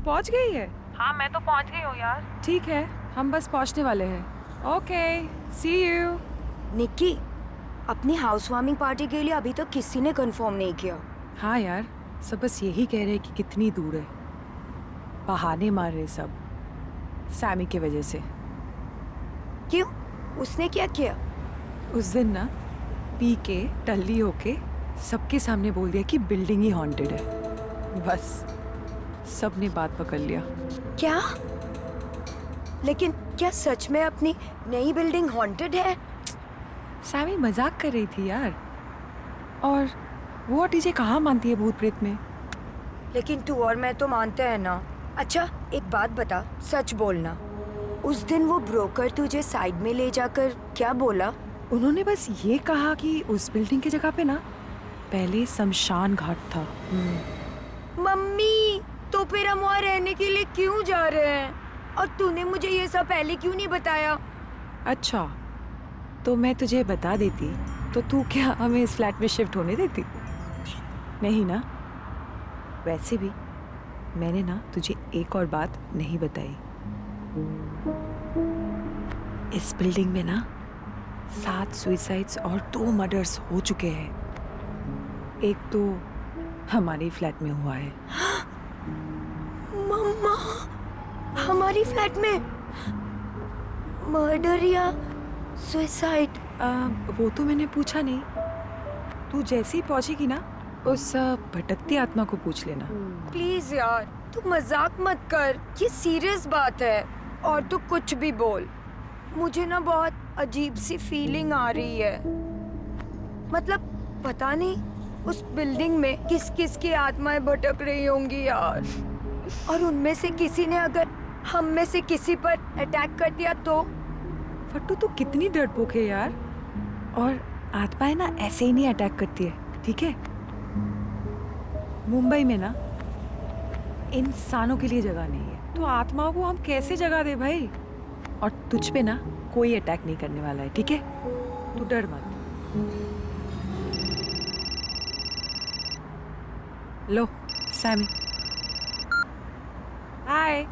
पहुंच गई है? हाँ मैं तो पहुंच गई हूँ यार। ठीक है, हम बस पहुंचने वाले हैं। Okay, C you. निक्की, अपनी हाउस वार्मिंग पार्टी के लिए अभी तक किसी ने कंफर्म नहीं किया। हाँ यार, सब बस यही कह रहे हैं कि कितनी दूर है। बहाने मार रहे सब, सैमी की वजह से। क्यों? उसने क्या किया? उस दिन ना पी के टल्ली होके सबके सामने बोल दिया कि बिल्डिंग ही हॉन्टेड है। बस सबने बात पकड़ लिया। क्या? लेकिन क्या सच में अपनी नई बिल्डिंग हॉन्टेड है? सैमी मजाक कर रही थी यार। और वो टीजे कहाँ मानती है भूत प्रेत में? लेकिन तू और मैं तो मानते हैं ना। अच्छा एक बात बता, सच बोलना, उस दिन वो ब्रोकर तुझे साइड में ले जाकर क्या बोला? उन्होंने बस ये कहा कि उस बिल्डिंग की जगह पे ना पहले शमशान घाट था। मम्मी, तो फिर हम वहाँ रहने के लिए क्यों जा रहे हैं? और तूने मुझे ये सब पहले क्यों नहीं बताया? अच्छा, तो मैं तुझे बता देती तो तू क्या हमें इस फ्लैट में शिफ्ट होने देती? नहीं ना? वैसे भी मैंने ना तुझे एक और बात नहीं बताई। इस बिल्डिंग में ना 7 सुइसाइड्स और 2 मर्डर्स हो चुके हैं। एक तो हमारे फ्लैट में हुआ है। मम्मा, हमारी फ्लैट में मर्डर या सुसाइड? वो तो मैंने पूछा नहीं। तू जैसे ही पहुंचेगी ना उस भटकती आत्मा को पूछ लेना। प्लीज यार, तू मजाक मत कर, ये सीरियस बात है। और तू कुछ भी बोल, मुझे ना बहुत अजीब सी फीलिंग आ रही है। मतलब पता नहीं उस बिल्डिंग में किस किस की आत्माएं भटक रही होंगी यार। और उनमें से किसी ने अगर हम में से किसी पर अटैक कर दिया तो? फट्टू तू कितनी डरपोक है यार। और आत्माएं ना ऐसे ही नहीं अटैक करती है, ठीक है? मुंबई में ना इंसानों के लिए जगह नहीं है, तो आत्माओं को हम कैसे जगह दे भाई? और तुझ पे ना कोई अटैक नहीं करने वाला है, ठीक है? तू डर मत। लो सैमी। हाय,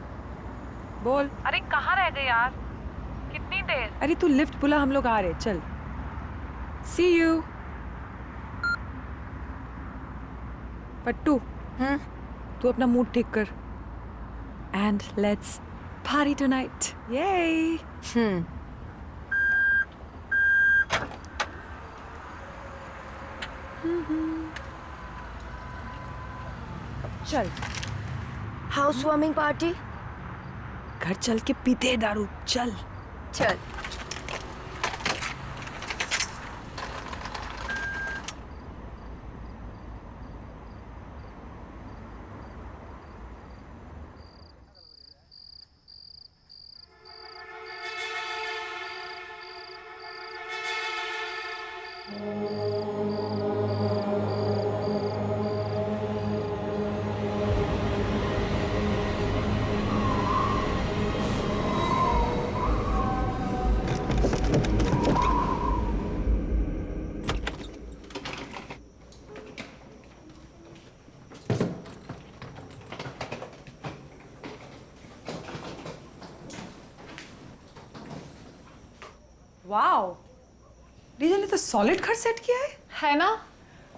बोल। अरे कहाँ रह गए यार, कितनी देर? अरे तू लिफ्ट बुला, हम लोग आ रहे, चल। सी यू। फट्टू, तू अपना मूड ठीक कर। And let's party tonight. ये चल हाउस वार्मिंग पार्टी? घर चल के पीते हैं दारू, चल। चल। वाओ, डीजे ने तो सॉलिड घर सेट किया है ना,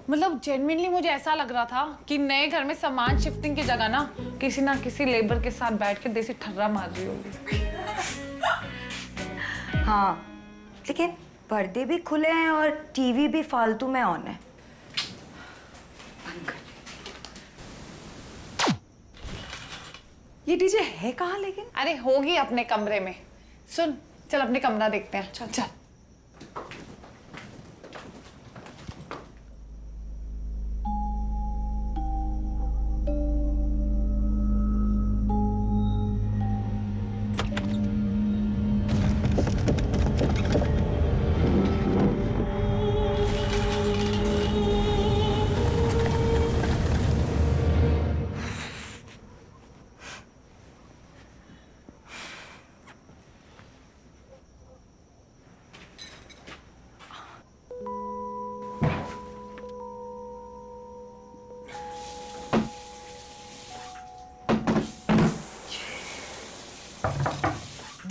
मतलब जेन्युइनली मुझे ऐसा लग रहा था कि नए घर में सामान शिफ्टिंग की जगह ना किसी लेबर के साथ बैठ के देसी ठर्रा मार रही होगी। हाँ, लेकिन पर्दे भी खुले हैं और टीवी भी फालतू में ऑन है। ये डीजे है कहाँ लेकिन? अरे होगी अपने कमरे में। सुन, चल अपने कमरा देखते हैं। चल चल।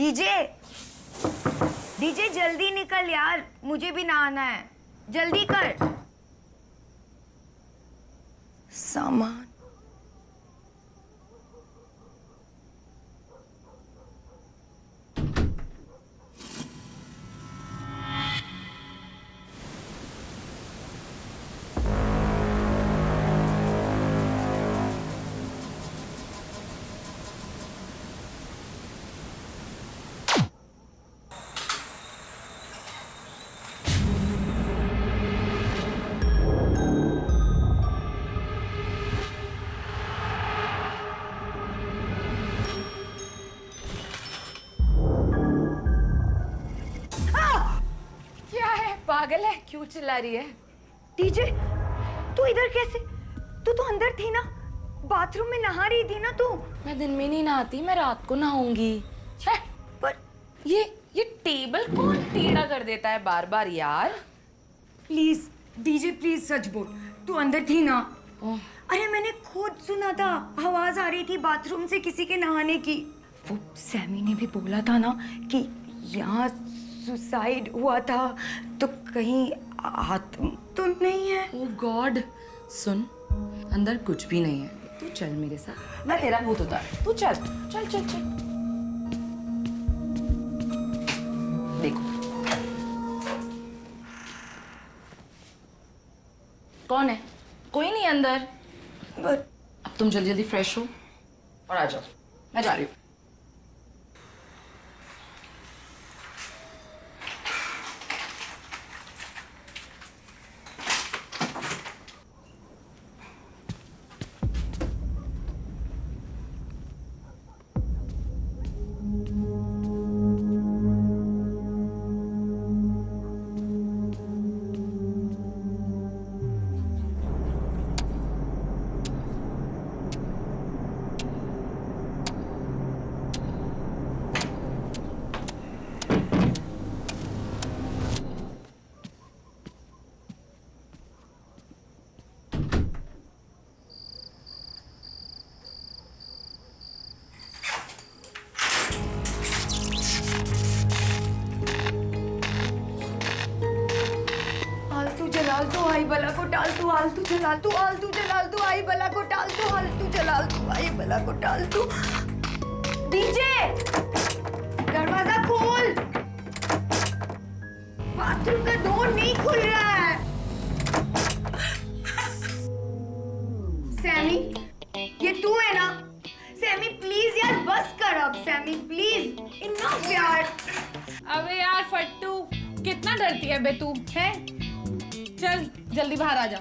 डीजे डीजे जल्दी निकल यार, मुझे भी नहाना है, जल्दी कर। सामान पागल है, क्यों चिल्ला रही है? डीजे तू इधर कैसे? तू तो अंदर थी ना, बाथरूम में नहा रही थी ना तू। मैं दिन में नहीं नहाती, मैं रात को नहाऊंगी। पर ये टेबल कौन टेढ़ा कर देता है बार बार यार? प्लीज डीजे प्लीज सच बोल, तू अंदर थी ना? अरे मैंने खुद सुना था, आवाज आ रही थी बाथरूम से किसी के नहाने की। वो सैमी ने भी बोला था ना कि यहाँ सुसाइड हुआ था, तो कहीं आत्मा तो नहीं है? ओह गॉड, सुन, अंदर कुछ भी नहीं है, तू चल मेरे साथ, मैं तेरा भूत उतार, तू चल चल चल चल। देखो कौन है? कोई नहीं अंदर। पर अब तुम जल्दी जल्दी फ्रेश हो और आ जाओ, मैं जा रही हूँ। आलतू जलाल तू आई बला को टाल तू, आलतू जलाल तू, आलतू जलाल तू आई बला को टाल तू, आलतू जलाल तू आई बला को टाल तू। डीजे दरवाजा खोल, बाथरूम का डोर नहीं खुल रहा है। सैमी ये तू है ना? सैमी प्लीज यार बस कर अब, सैमी प्लीज, इनफ यार। अबे यार फट्टू, कितना डरती है बे तू है? चल जल्दी बाहर आ जा।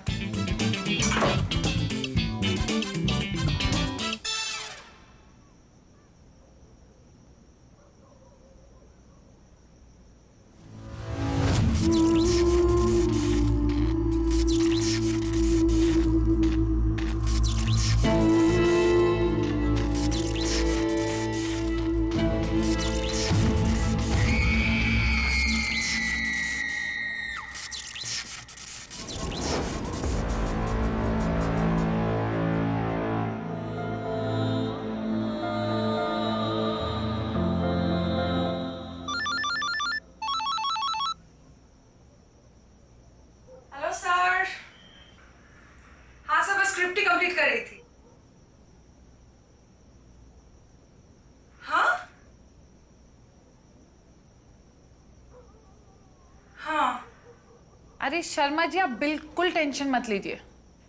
Hello sir. हाँ सर, बस स्क्रिप्ट ही कंप्लीट कर रही थी। हाँ हाँ। अरे शर्मा जी, आप बिल्कुल टेंशन मत लीजिए।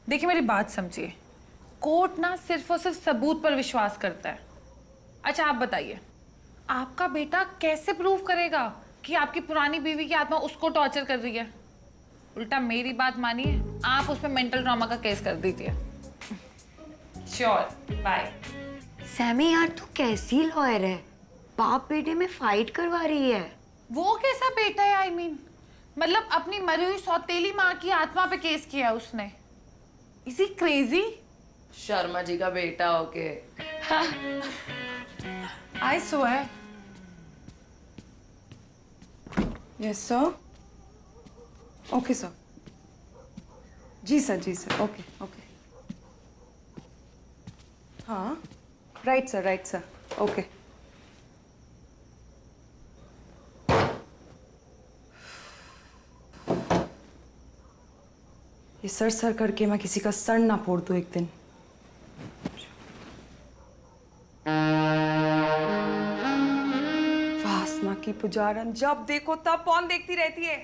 देखिए मेरी बात समझिए, कोर्ट ना सिर्फ और सिर्फ सबूत पर विश्वास करता है। अच्छा आप बताइए, आपका बेटा कैसे प्रूव करेगा कि आपकी पुरानी बीवी की आत्मा उसको टॉर्चर कर रही है? उल्टा मेरी बात मानिए, आप उस पर मेंटल ट्रॉमा का केस कर दीजिए। Sure, bye. सैमी यार तू कैसी लॉयर है, बाप बेटे में फाइट करवा रही है। वो कैसा बेटा है? आई मीन मतलब अपनी मरी हुई सौतेली माँ की आत्मा पे केस किया है उसने। Is he crazy? Sharma ji का बेटा होके। I swear. Yes sir. Okay sir. जी सर, ओके ओके। हाँ राइट सर, ओके। ये सर करके मैं किसी का सर ना फोड़ दूं एक दिन। वासना की पुजारन, जब देखो तब पॉन देखती रहती है।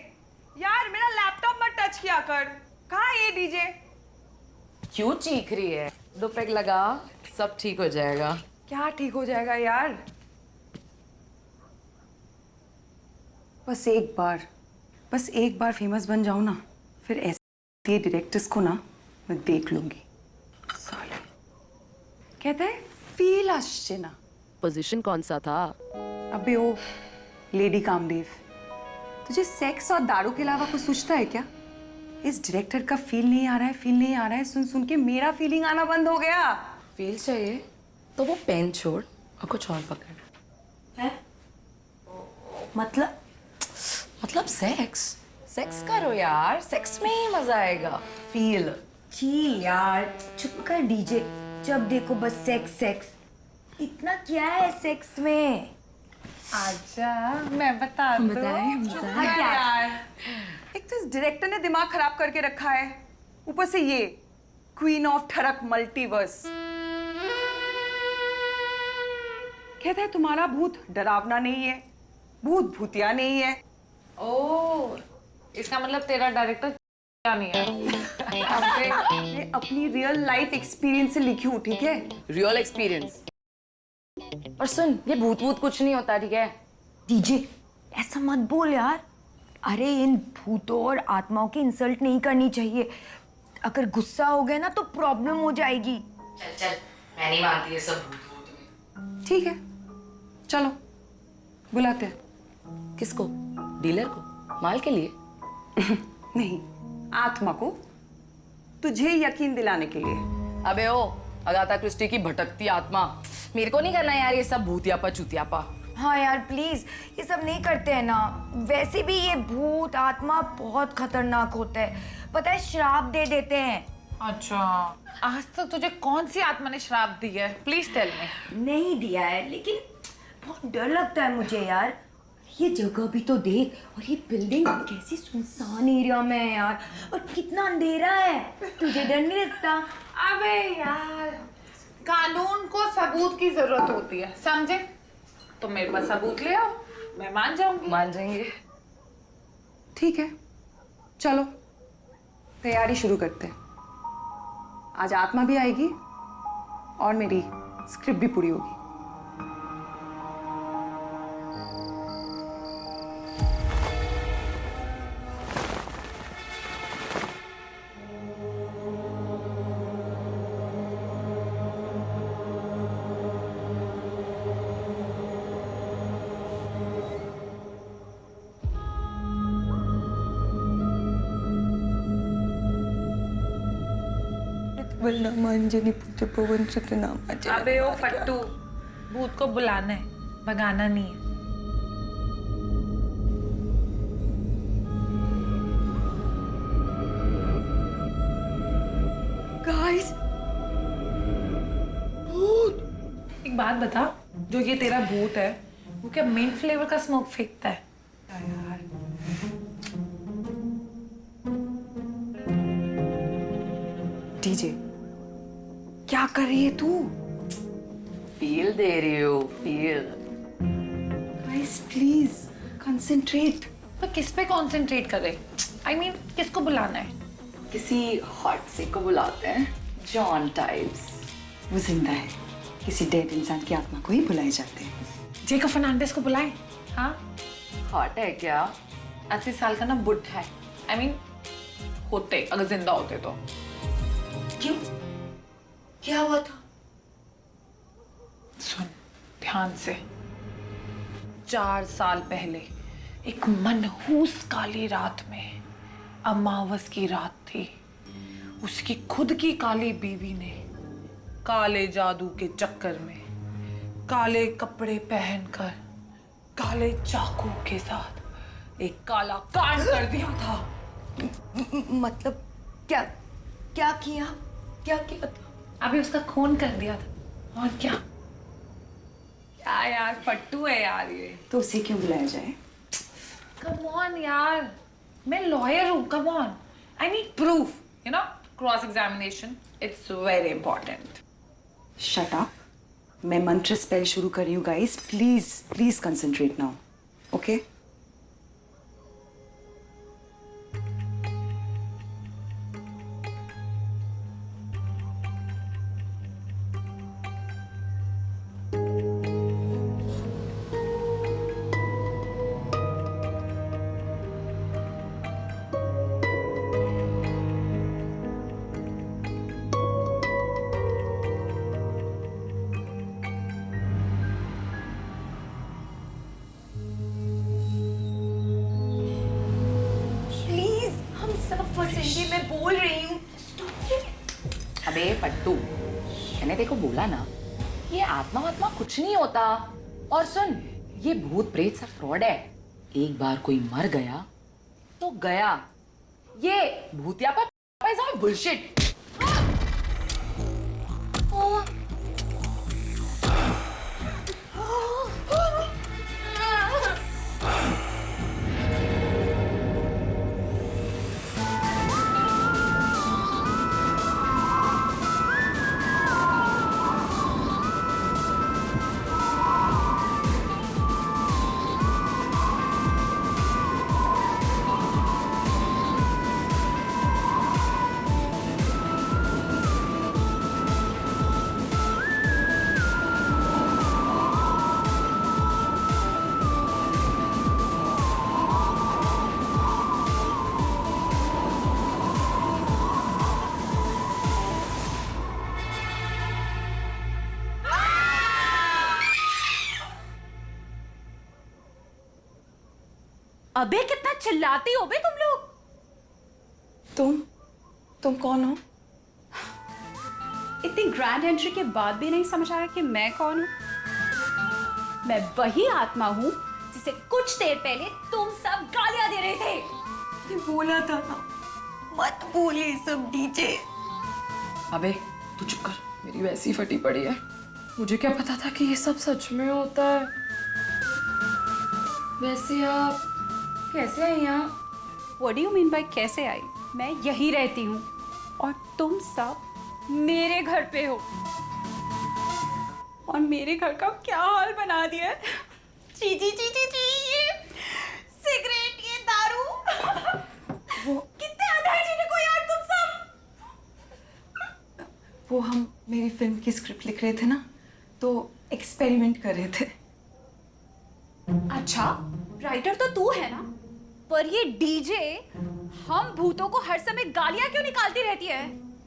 यार मेरा लैपटॉप मत टच किया कर। कहाँ है ये डीजे? क्यों चीख रही है? 2 पैक लगा, सब ठीक हो जाएगा। क्या ठीक हो जाएगा यार? बस एक बार फेमस बन जाऊं ना, फिर ऐसे डायरेक्टर्स को ना मैं देख लूंगी। साले कहते हैं फील আসছে ना। पोजीशन कौन सा था? अबे ओ लेडी कामदेव, तुझे सेक्स और दारू के अलावा कुछ सूझता है क्या? इस डायरेक्टर का फील नहीं आ रहा है, सुन सुन के मेरा फीलिंग आना बंद हो गया। फील चाहिए तो वो पेन छोड़ और कुछ और पकड़। है? मतलब सेक्स करो यार, सेक्स में ही मजा आएगा। फील। छी यार, चुप कर डीजे। जब देखो बस सेक्स सेक्स। इतना क्या है सेक्स में? आजा, मैं बता दूं। हट यार। एक तो इस डायरेक्टर ने दिमाग खराब करके रखा है, ऊपर से ये क्वीन ऑफ ठरक मल्टीवर्स। कहते हैं तुम्हारा भूत डरावना नहीं है, भूत भूतिया नहीं है। ओह, इसका मतलब तेरा डायरेक्टर क्या नहीं है? अबे, ये अपनी रियल लाइफ एक्सपीरियंस से लिखी हूँ, ठीक है? Real experience. और सुन, ये भूत कुछ नहीं होता, ठीक है? डीजे ऐसा मत बोल यार। अरे इन भूतों और आत्माओं की इंसल्ट नहीं करनी चाहिए। अगर गुस्सा हो गया ना तो प्रॉब्लम हो जाएगी। चल, मैं नहीं मानती ये सब भूत में। ठीक है, चलो बुलाते हैं। किसको? डीलर को? माल के लिए? नहीं, आत्मा को, तुझे यकीन दिलाने के लिए। अबे ओ, अगाथा क्रिस्टी की भटकती आत्मा। मेरे को नहीं करना यार ये सब भूतियापा चूतियापा। हाँ यार प्लीज, ये सब नहीं करते हैं ना। वैसे भी ये भूत आत्मा बहुत खतरनाक होता है, पता है, श्राप दे देते हैं। अच्छा, आज तक तुझे कौन सी आत्मा ने श्राप दी है? Please tell me. नहीं दिया है, लेकिन बहुत डर लगता है मुझे यार। ये जगह भी तो देख, और ये बिल्डिंग कैसी सुनसान एरिया में है यार, और कितना अंधेरा है। तुझे डर नहीं लगता? अबे यार, कानून को सबूत की जरूरत होती है, समझे? तो मेरे पास सबूत ले आओ, मैं मान जाऊंगी। मान जाएंगे। ठीक है, चलो तैयारी शुरू करते हैं। आज आत्मा भी आएगी और मेरी स्क्रिप्ट भी पूरी होगी। अंजनी पुत्र पवन सतनाम। अबे ओ फट्टू, भूत को बुलाना है, भगाना नहीं है। गाइस, एक बात बता, जो ये तेरा भूत है वो क्या मिंट फ्लेवर का स्मोक फेंकता है? डीजे क्या कर रही है तू? फील दे रही हो, फील। Guys please concentrate. तो किस पे कंसंट्रेट करे? I mean, किसको बुलाना है? किसी हॉट से को बुलाते हैं, जॉन टाइप्स। वो जिंदा है, किसी डेड इंसान की आत्मा को ही बुलाए जाते हैं। जेकब फर्नांडिस को बुलाएं? हाँ, हॉट है क्या? 80 साल का ना बुढ़ा है। I mean, होते अगर जिंदा होते तो। क्यों? क्या हुआ था? सुन ध्यान से। 4 साल पहले एक मनहूस काली रात में, अमावस की रात थी, उसकी खुद की काली बीवी ने काले जादू के चक्कर में काले कपड़े पहनकर काले चाकू के साथ एक काला कांड कर दिया था। मतलब क्या क्या किया? क्या किया था? अभी उसका खून कर दिया था, और क्या? क्या यार, फट्टू है यार ये। तो उसे क्यों बुलाया जाए? कम ऑन यार, मैं लॉयर हूँ, come on. I need proof. You know, cross examination. It's very important. Shut up. मैं मंत्र स्पेल शुरू कर रही हूँ guys, please please concentrate now, okay? Please, हम सब फंसेंगे, मैं बोल रही हूँ। अबे पट्टू, मैंने देखो बोला ना, ये आत्मा वात्मा कुछ नहीं होता। और सुन, ये भूत प्रेत सब फ्रॉड है। एक बार कोई मर गया तो गया। ये भूतिया पर इज ऑल बुलशिट। अबे कितना चिल्लाती हो बे तुम लोग। तुम कौन हो? इतनी ग्रैंड एंट्री के बाद भी नहीं समझ आया कि मैं कौन हूं। मैं वही आत्मा हूं जिसे कुछ देर पहले तुम सब गालियां दे रहे थे। ये बोला था ना, मत बोले सब डीजे। अबे तू चुप कर, मेरी वैसी फटी पड़ी है। मुझे क्या पता था कि ये सब सच में होता है। वैसे आप कैसे आई यहाँ? What do you mean by कैसे आई? मैं यही रहती हूँ और तुम सब मेरे घर पे हो। और मेरे घर का क्या हाल बना दिया है। ची ची ची ची ची, ये सिगरेट, ये दारू। वो कितने अनहाइजीनिक हो यार तुम सब। वो हम मेरी फिल्म की स्क्रिप्ट लिख रहे थे ना, तो एक्सपेरिमेंट कर रहे थे। अच्छा, राइटर तो तू है ना, पर ये डीजे हम भूतों को हर समय गालियां क्यों निकालती रहती है?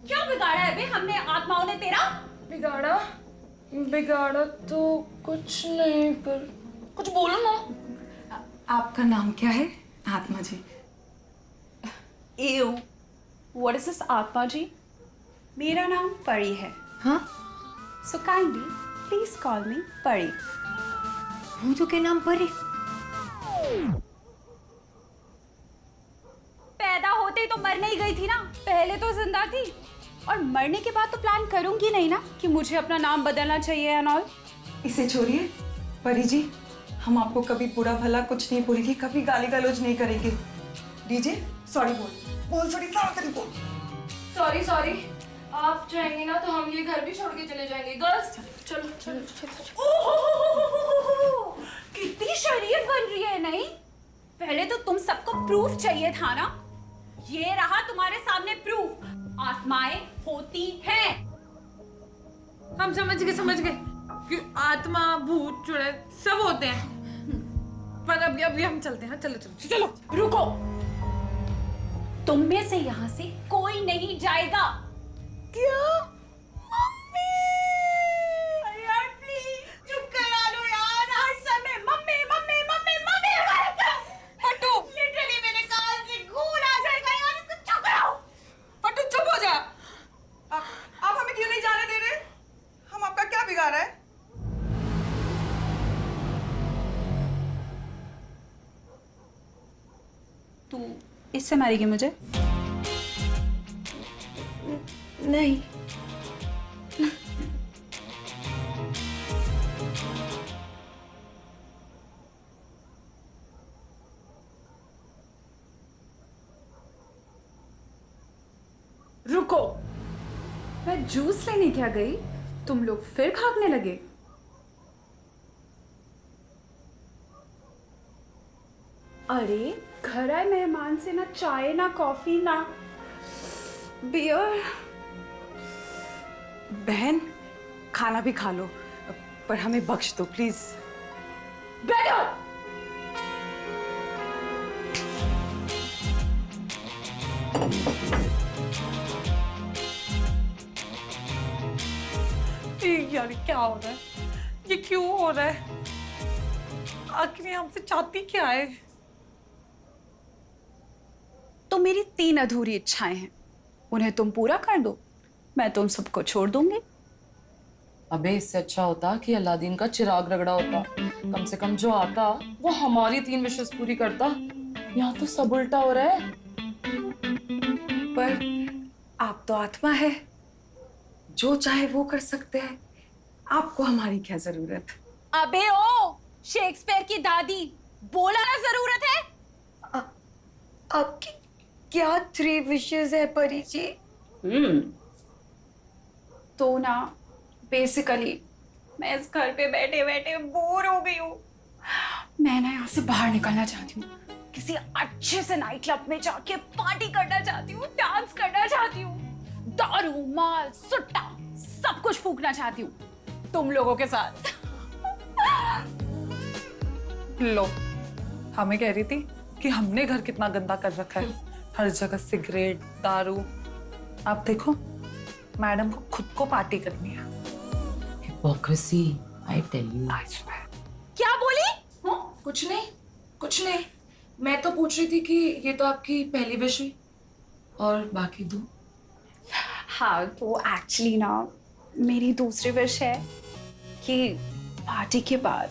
क्या बिगाड़ा है बे हमने आत्माओं ने तेरा? बिगाड़ा तो कुछ नहीं, पर कुछ बोलो ना। आपका नाम क्या है आत्मा जी? एव, व्हाट इज दिस आत्मा जी? मेरा नाम परी है। हाँ? सो काइंडली प्लीज कॉल मी परी। भूतों के नाम पर ही पैदा होते ही तो मरने ही गई थी ना, पहले तो जिंदा थी। और मरने के बाद तो प्लान करूंगी नहीं ना कि मुझे अपना नाम बदलना चाहिए एंड ऑल। इसे छोड़िए परी जी, हम आपको कभी बुरा भला कुछ नहीं बोलेंगे, कभी गाली गलौज नहीं करेंगे। डीजे सॉरी बोल सॉरी, ताड़ाताड़ी बोल। सॉरी, आप जाएंगे ना तो हम ये घर भी छोड़ के चले जाएंगे। गर्ल्स चलो। कितनी शरीफ बन रही है नहीं? पहले तो तुम सबको प्रूफ चाहिए था ना। ये रहा तुम्हारे सामने प्रूफ। आत्माएं होती हैं। हम समझ गए कि आत्मा भूत चुड़ैल सब होते हैं। पर अभी हम चलते हैं। चलो। रुको, तुम में से यहाँ से कोई नहीं जाएगा। क्या? अरे यार प्लीज चुप करा लो यार। हर समय मम्मी फटू, लिटरली मेरे कान से खून आ जाएगा यार। इसको चुप कराओ। फटू चुप हो जा। आप हमें क्यों नहीं जाने दे रहे? हम आपका क्या बिगाड़ा है? तू इससे मारेगी मुझे? नहीं। रुको, मैं जूस लेने क्या गई, तुम लोग फिर भागने लगे। अरे घर आए मेहमान से ना चाय ना कॉफी ना बियर। बहन खाना भी खा लो, पर हमें बख्श दो प्लीज। बैठो। यार क्या हो रहा है, ये क्यों हो रहा है, आखिर ये हमसे चाहती क्या है? तो मेरी 3 अधूरी इच्छाएं हैं, उन्हें तुम पूरा कर दो, मैं तुम सबको छोड़ दूंगी। अबे इससे अच्छा होता कि अलादीन का चिराग रगड़ा होता, कम से कम जो आता वो हमारी 3 विशेष पूरी करता। यहाँ तो सब उल्टा हो रहा है। पर आप तो आत्मा है, जो चाहे वो कर सकते हैं, आपको हमारी क्या जरूरत। अबे ओ शेक्सपियर की दादी, बोला ना जरूरत है। आपकी क्या 3 विशेस है परी जी? तो ना बेसिकली मैं इस घर पे बैठे बैठे बोर हो गई हूँ। मैं ना यहाँ से बाहर निकलना चाहती हूँ, किसी अच्छे से नाइट क्लब में जाके पार्टी करना चाहती हूँ, डांस करना चाहती हूँ, दारू माल सुट्टा सब कुछ फूकना चाहती हूँ तुम लोगों के साथ। लो, हमें कह रही थी कि हमने घर कितना गंदा कर रखा है, हर जगह सिगरेट दारू। आप देखो मैडम को खुद को पार्टी करनी है। Hypocrisy, I tell you. क्या बोली? कुछ नहीं, मैं तो पूछ रही थी कि ये तो आपकी पहली विश हुई, और बाकी 2? हाँ तो एक्चुअली ना मेरी दूसरी विश है कि पार्टी के बाद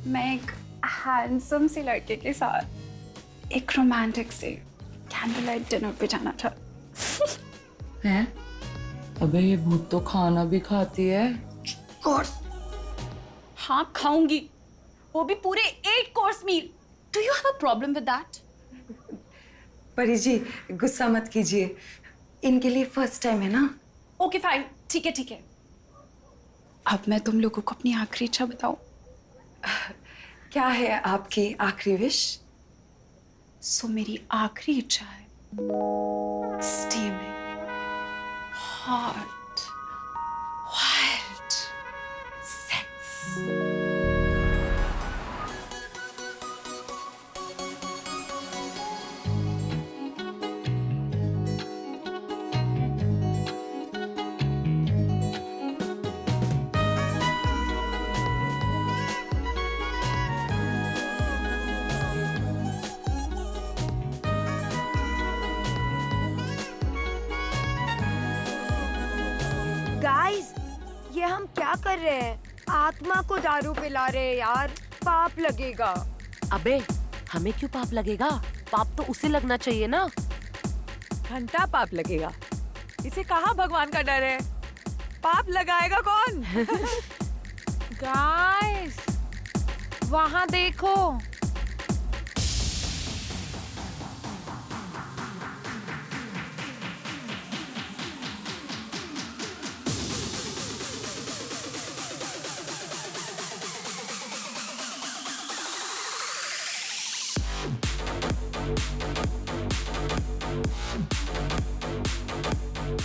मैं एक हैंडसम से लड़के के साथ एक रोमांटिक से कैंडल लाइट डिनर पे जाना था। हैं? अबे ये भूत तो खाना भी खाती है। और हाँ खाऊंगी, वो भी पूरे 8 course meal. Do you have a problem with that? Pari ji गुस्सा मत कीजिए, इनके लिए फर्स्ट टाइम है ना। ओके फाइन, ठीक है। अब मैं तुम लोगों को अपनी आखिरी इच्छा बताऊं। क्या है आपकी आखिरी विश? सो मेरी आखिरी इच्छा है steaming hot wild sex. Guys, ये हम क्या कर रहे हैं? आत्मा को दारू पिला रहे हैं यार, पाप लगेगा। अबे हमें क्यों पाप लगेगा? पाप तो उसे लगना चाहिए ना। घंटा पाप लगेगा, इसे कहाँ भगवान का डर है? पाप लगाएगा कौन? गाइस वहां देखो,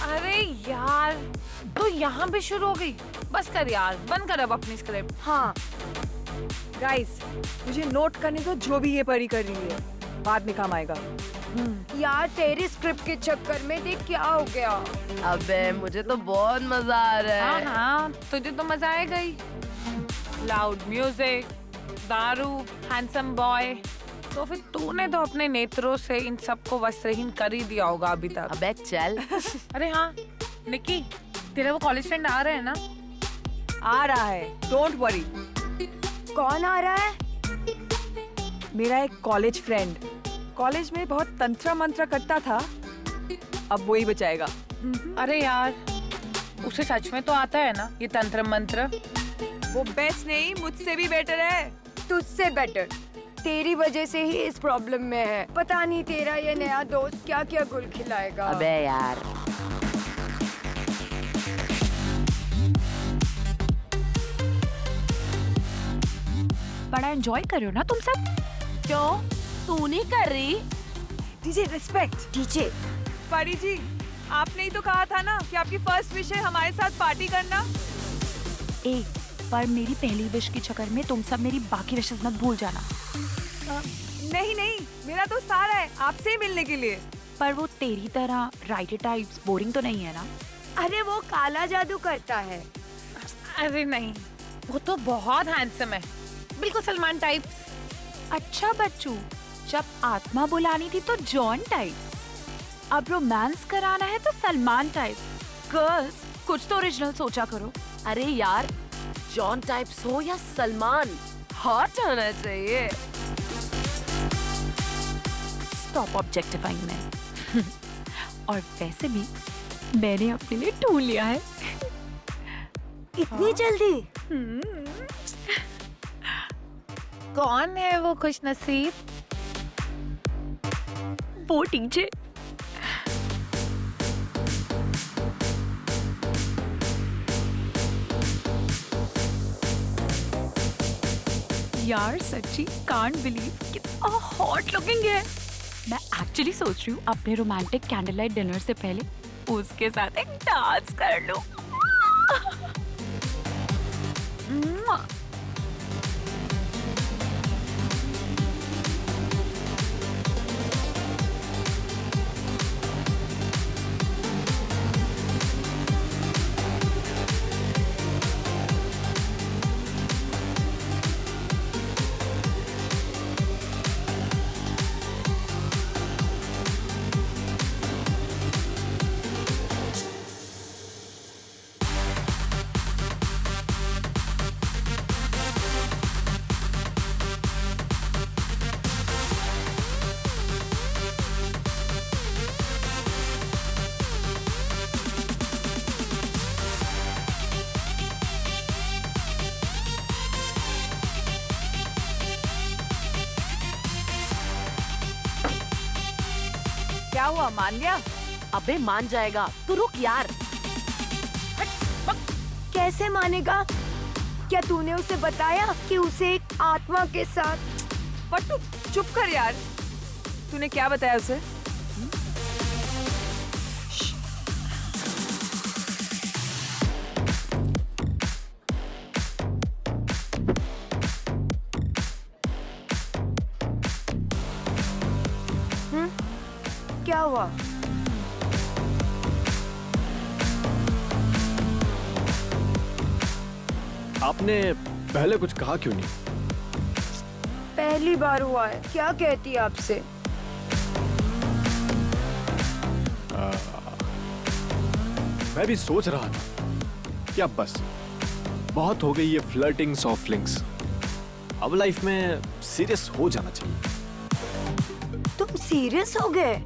अरे यार तो यहाँ भी शुरू हो गई। बस कर यार, बंद कर अब अपनी स्क्रिप्ट। हाँ गाइस, मुझे नोट करने दो जो भी ये परी कर रही है, बाद में काम आएगा। यार तेरी स्क्रिप्ट के चक्कर में देख क्या हो गया। अबे मुझे तो बहुत मजा आ रहा हाँ है। हाँ तुझे तो मजा आएगा ही। लाउड म्यूजिक, दारू, हैंडसम बॉय, तो फिर तूने तो अपने नेत्रों से इन सबको वस्त्रहीन कर ही दिया होगा अभी तक। अबे चल। अरे हाँ निकी, तेरा वो कॉलेज फ्रेंड आ रहा है ना? आ रहा है, डोंट वरी। कौन आ रहा है? मेरा एक कॉलेज फ्रेंड, कॉलेज में बहुत तंत्र मंत्र करता था, अब वही बचाएगा। अरे यार उसे सच में तो आता है ना ये तंत्र मंत्र? वो बेस्ट नहीं, मुझसे भी बेटर है। तुझसे बेटर। तेरी वजह से ही इस प्रॉब्लम में है। पता नहीं तेरा ये नया दोस्त क्या क्या गुल खिलाएगा। अबे यार, बड़ा एंजॉय कर रहे हो ना तुम सब? क्यों तू नहीं कर रही? DJ respect. डीजे पारी जी, आपने ही तो कहा था ना कि आपकी फर्स्ट विश है हमारे साथ पार्टी करना। ए, पर मेरी पहली विश के चक्कर में तुम सब मेरी बाकी विशेस मत भूल जाना। नहीं नहीं, मेरा तो सारा है आपसे ही मिलने के लिए। पर वो तेरी तरह राइटर टाइप्स बोरिंग तो नहीं है ना? अरे वो काला जादू करता है। अरे नहीं, वो तो बहुत हैंडसम है, बिल्कुल सलमान टाइप। अच्छा बच्चू, जब आत्मा बुलानी थी तो जॉन टाइप्स, अब रोमांस कराना है तो सलमान टाइप। गर्ल्स कुछ तो ओरिजिनल सोचा करो। अरे यार, जॉन टाइप्स हो या सलमान, हॉट होना चाहिए। स्टॉप ऑब्जेक्टिफाइंग मैं। और वैसे भी मैंने अपने लिए ढूंढ लिया है। इतनी जल्दी? कौन है वो खुश नसीब? वो टीचर। यार सच्ची कांट बिलीव कितना हॉट लुकिंग है। मैं एक्चुअली सोच रही हूँ अपने रोमांटिक कैंडल लाइट डिनर से पहले उसके साथ एक डांस कर लूं। क्या हुआ, मान लिया? अबे मान जाएगा, तू रुक यार। कैसे मानेगा? क्या तूने उसे बताया कि उसे एक आत्मा के साथ? पट्टू चुप कर यार, तूने क्या बताया उसे? क्या हुआ? आपने पहले कुछ कहा क्यों नहीं? पहली बार हुआ है। क्या कहती है आपसे? मैं भी सोच रहा था कि अब बस बहुत हो गई ये फ्लर्टिंग सॉफ्टलिंग्स। अब लाइफ में सीरियस हो जाना चाहिए। तुम सीरियस हो गए?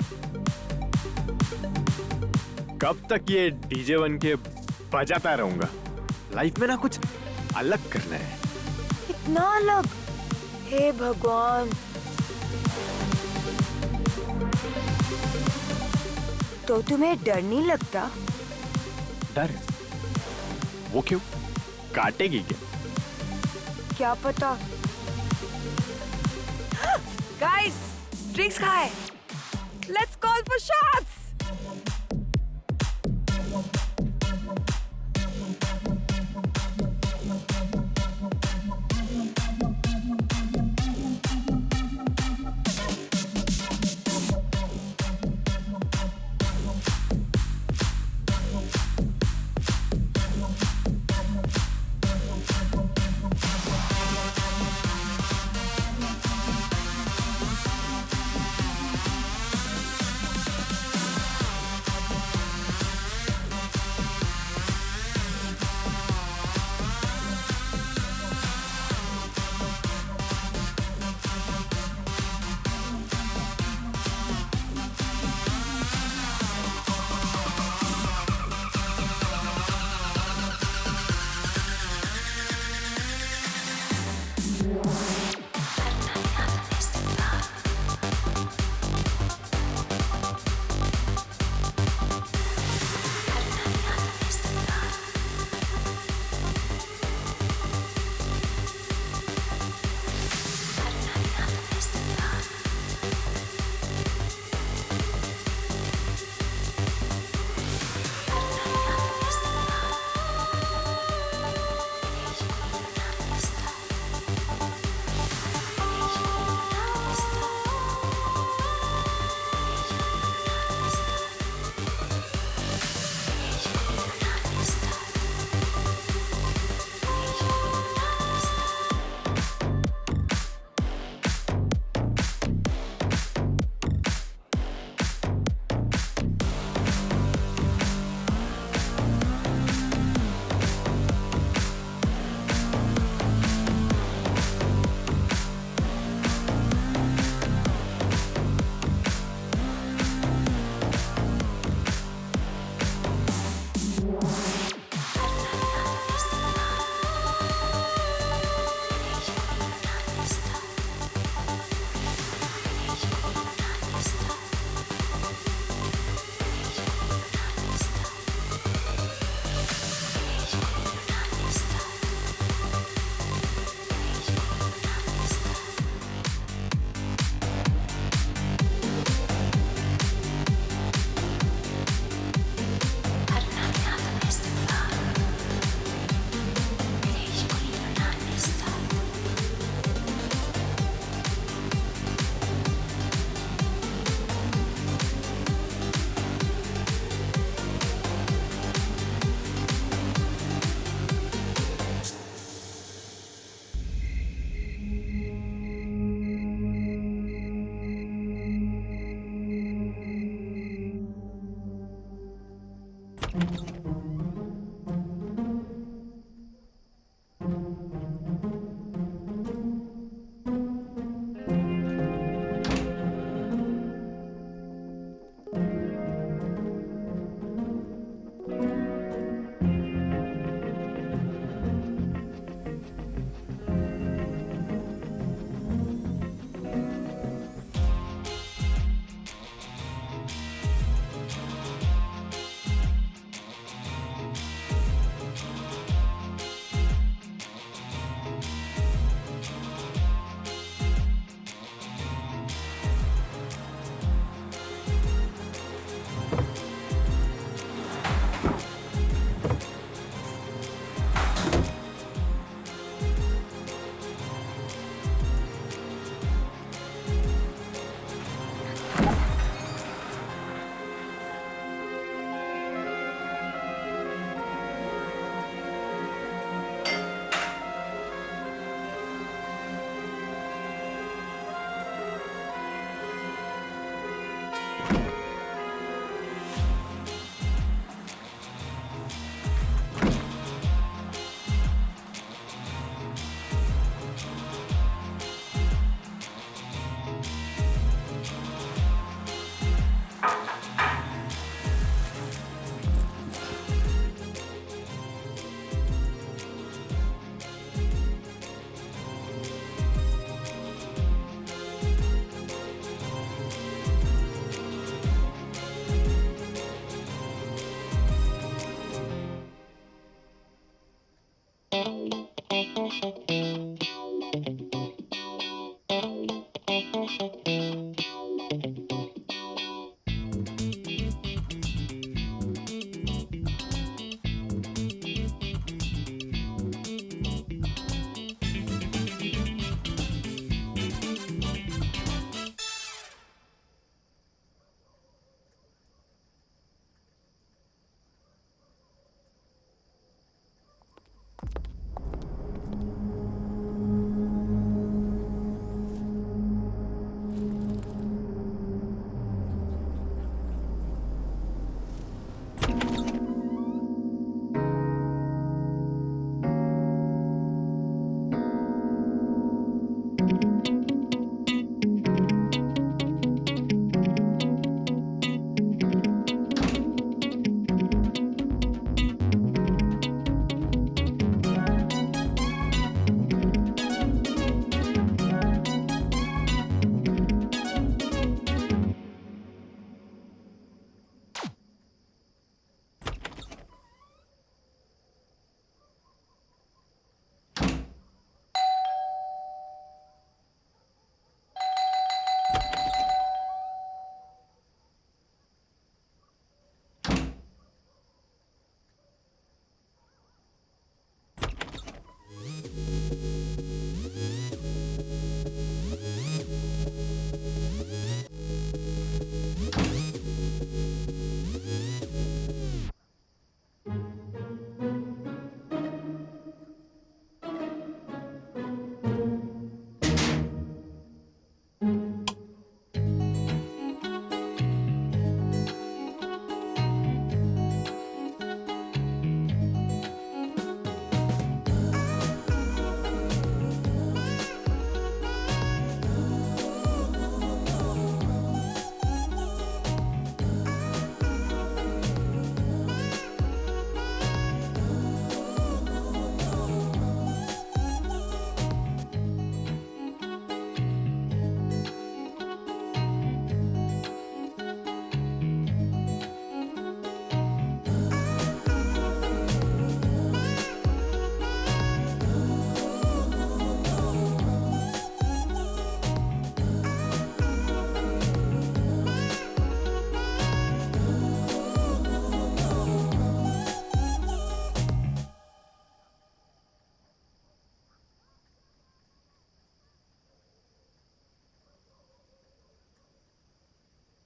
कब तक ये डीजे बन के बजाता रहूंगा? लाइफ में ना कुछ अलग करना है। इतना अलग? हे भगवान। तो तुम्हें डर नहीं लगता? डर? वो क्यों? काटेगी क्या? क्या पता। गाइस, ड्रिंक्स खाए। Let's call for shots.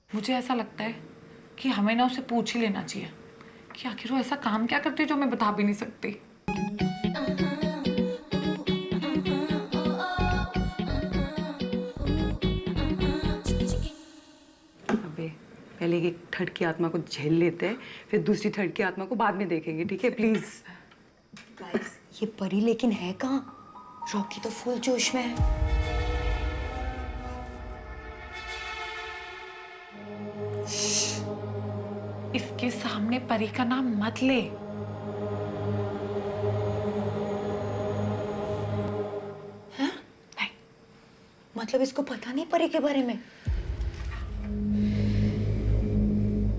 मुझे ऐसा लगता है कि हमें ना उसे पूछ ही लेना चाहिए कि आखिर वो ऐसा काम क्या करती है जो मैं बता भी नहीं सकती। अबे पहले एक थर्ड की आत्मा को झेल लेते हैं, फिर दूसरी थर्ड की आत्मा को बाद में देखेंगे, ठीक है? प्लीज। गाइस, ये परी लेकिन है कहाँ? रॉकी तो फुल जोश में है। इसके सामने परी का नाम मत ले। मतलब इसको पता नहीं परी के बारे में?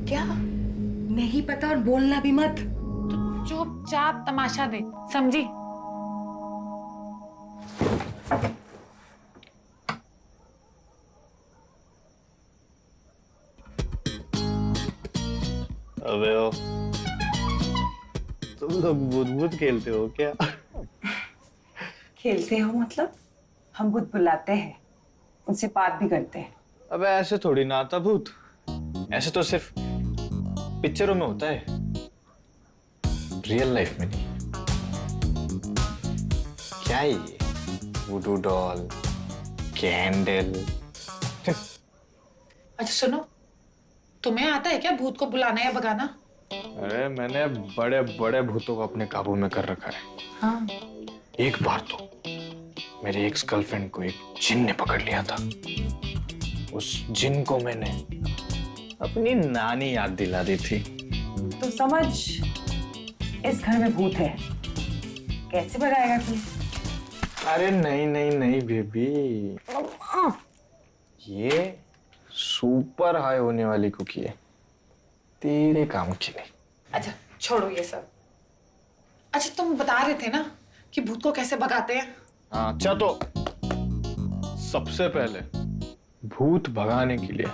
क्या? नहीं पता और बोलना भी मत। चुपचाप तमाशा दे, समझी? अबे ओ, तुम लोग भूत खेलते हो क्या? खेलते हो मतलब? हम भूत बुलाते हैं, उनसे बात भी करते हैं। अबे ऐसे थोड़ी ना आता भूत, ऐसे तो सिर्फ पिक्चरों में होता है, रियल लाइफ में नहीं। क्या है ये? वुडू डॉल, कैंडल। अच्छा सुनो, तुम्हें आता है क्या भूत को बुलाना या भगाना? अरे मैंने बड़े बड़े भूतों को अपने काबू में कर रखा है। हाँ। एक बार तो मेरी एक्स गर्लफ्रेंड को एक जिन ने पकड़ लिया था। उस जिन को मैंने अपनी नानी याद दिला दी थी। तो समझ, इस घर में भूत है, कैसे भगाएगा तू? अरे नहीं नहीं नहीं बेबी, ये सुपर हाई होने वाली कुकी है, तेरे काम की नहीं। अच्छा छोड़ो ये सब। अच्छा तुम बता रहे थे ना कि भूत को कैसे भगाते हैं? हाँ, अच्छा तो सबसे पहले भूत भगाने के लिए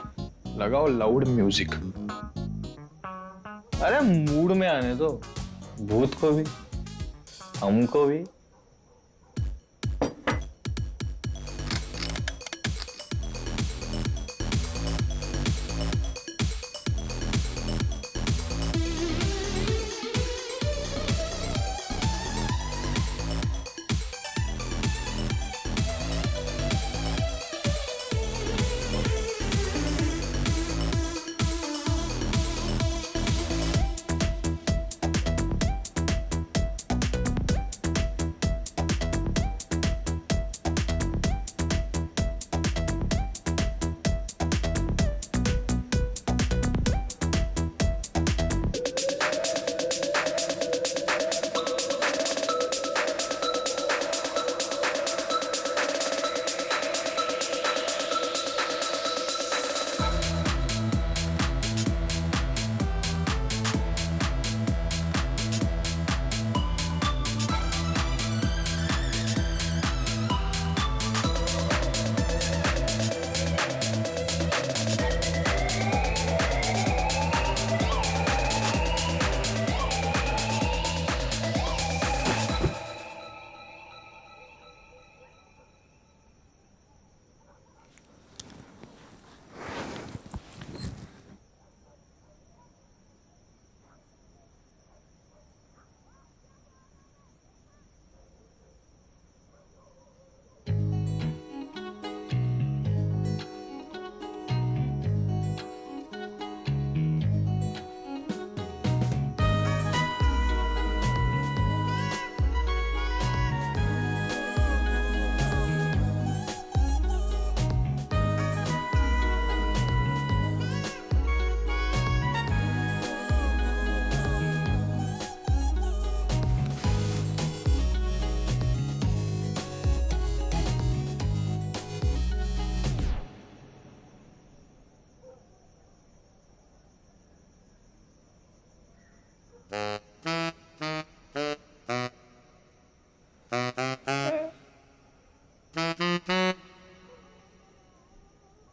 लगाओ लाउड म्यूजिक। अरे मूड में आने दो भूत को भी, हमको भी।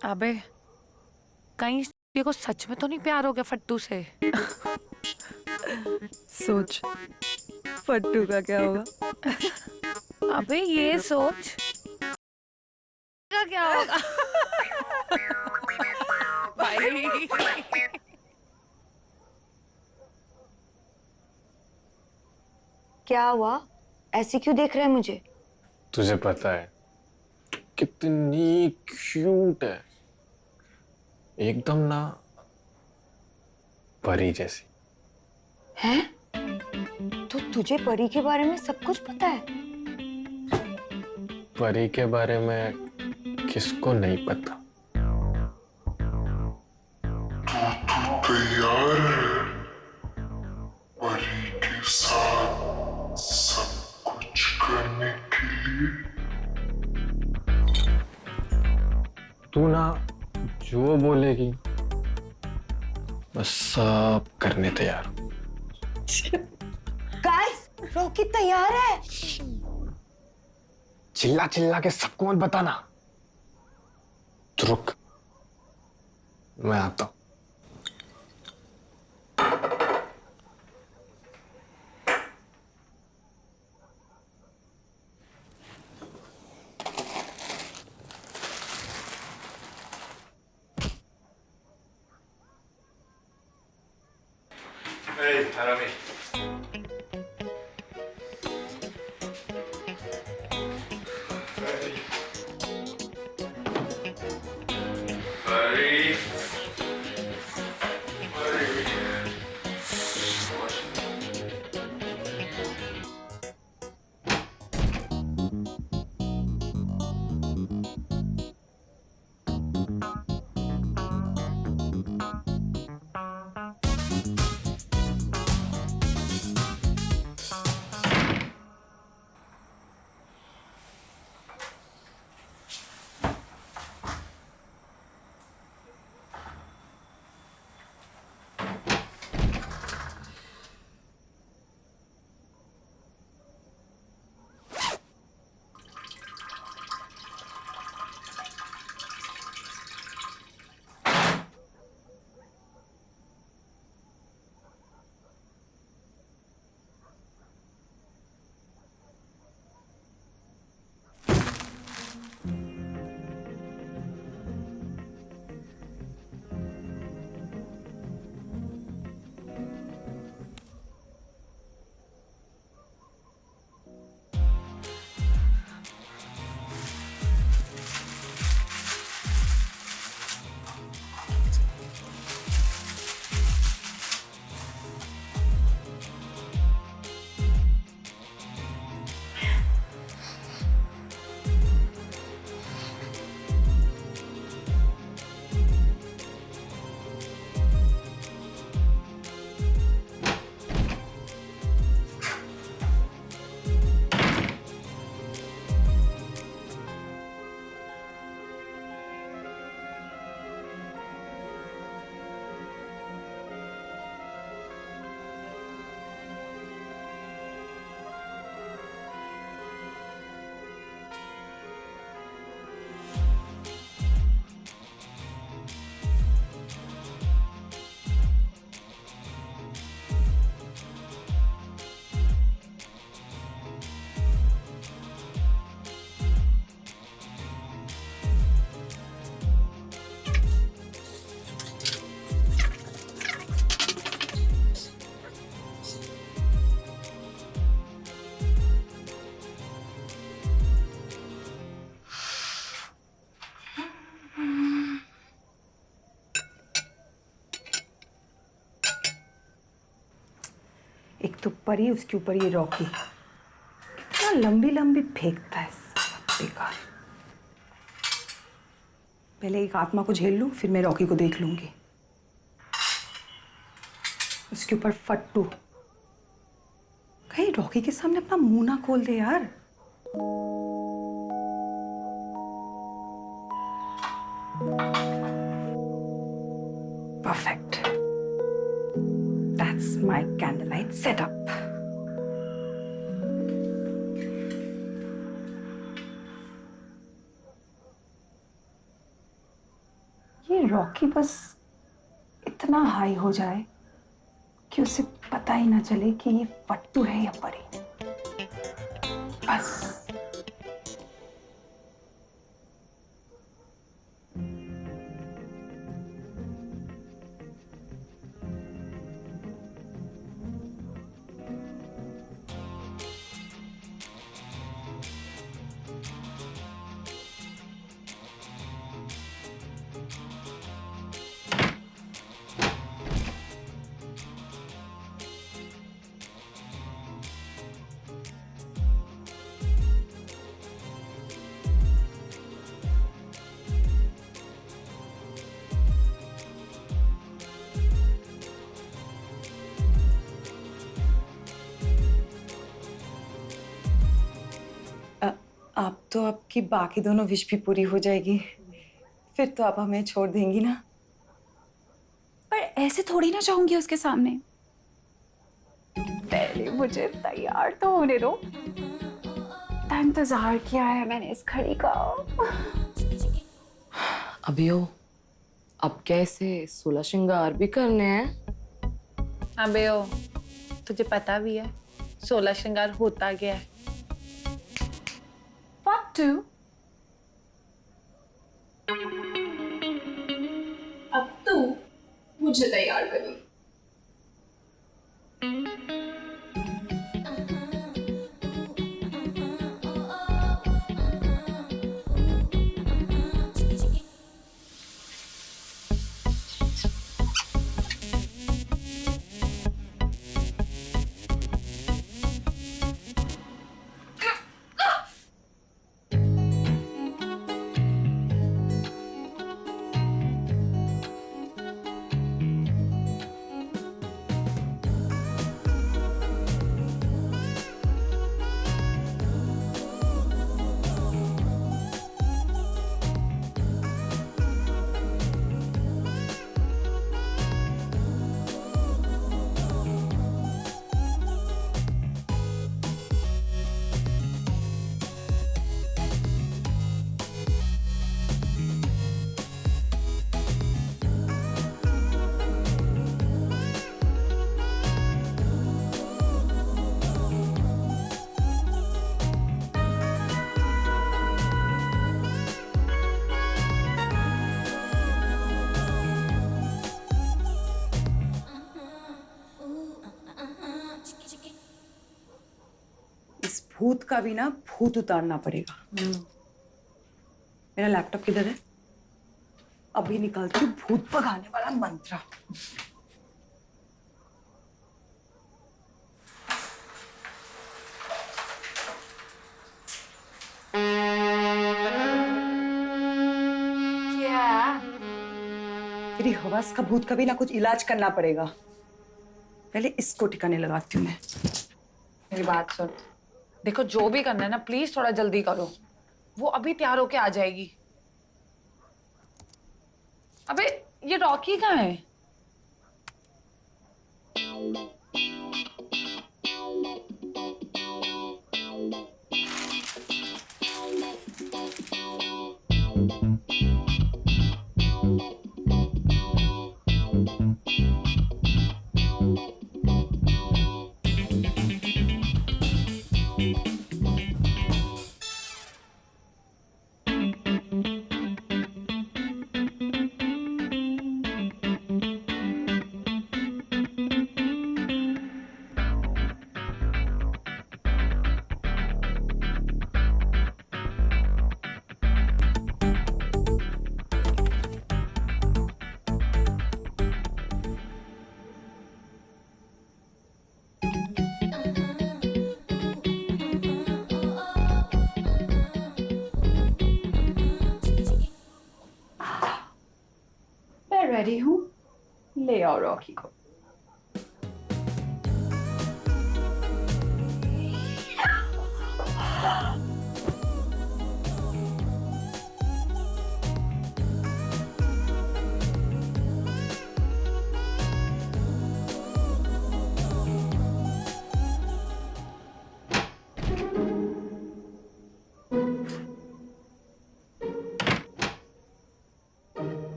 अबे कहीं तेरे को सच में तो नहीं प्यार हो गया फट्टू से? सोच फट्टू का क्या होगा। अबे ये सोच का क्या होगा? भाई क्या हुआ? ऐसे क्यों देख रहे हैं मुझे? तुझे पता है कितनी क्यूट है, एकदम ना परी जैसी। हैं? तो तुझे परी के बारे में सब कुछ पता है? परी के बारे में किसको नहीं पता? तैयार है परी के साथ सब कुछ करने के लिए? तू ना जो बोलेगी बस सब करने तैयार। गाइस, रॉकी तैयार है। चिल्ला चिल्ला के सबको मत बताना। तू रुक, मैं आता हूं। एक तो परी, उसके ऊपर ये रॉकी, कितना लंबी लंबी फेंकता है, सब बेकार। पहले एक आत्मा को झेल लूं, फिर मैं रॉकी को देख लूंगी। उसके ऊपर फट्टू, कहीं रॉकी के सामने अपना मुंह ना खोल दे यार। Perfect. That's my candlelight setup. ये रॉकी बस इतना हाई हो जाए कि उसे पता ही ना चले कि ये फट्टू है या परी। बस। तो आपकी बाकी दोनों विश भी पूरी हो जाएगी। फिर तो आप हमें छोड़ देंगी ना? पर ऐसे थोड़ी ना जाऊंगी उसके सामने। पहले मुझे तैयार तो होने दो। इतना इंतजार किया है मैंने इस घड़ी का। अभियो, अब कैसे 16 श्रृंगार भी करने हैं? अबे ओ, तुझे पता भी है 16 श्रृंगार होता क्या है? What do? अब तू मुझे तैयार करी। इस भूत का भी ना भूत उतारना पड़ेगा। मेरा लैपटॉप किधर है? अभी निकालती हूँ भूत भगाने वाला मंत्र। क्या? तेरी हवस का भूत का भी ना कुछ इलाज करना पड़ेगा। पहले इसको ठिकाने लगाती हूँ मैं। मेरी बात सुन, देखो जो भी करना है ना प्लीज थोड़ा जल्दी करो, वो अभी तैयार होके आ जाएगी। अबे ये रॉकी कहाँ है? मैं रेडी हूँ, ले आओ रॉकी को।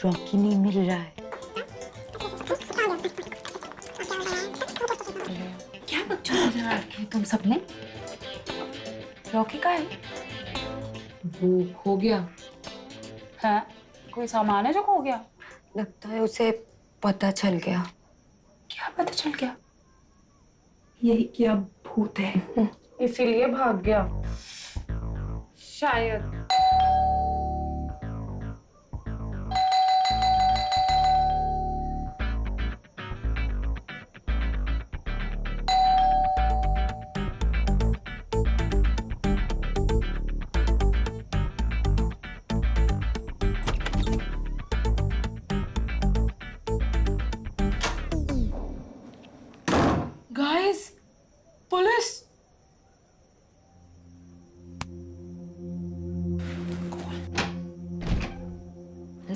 रॉकी नहीं मिल रहा है। क्या बकचोदी लगा रखे हैं तुम सबने? रॉकी का है? वो खो गया। है? कोई सामान है जो खो गया? लगता है उसे पता चल गया। क्या पता चल गया? यही कि अब भूत है, इसीलिए भाग गया शायद।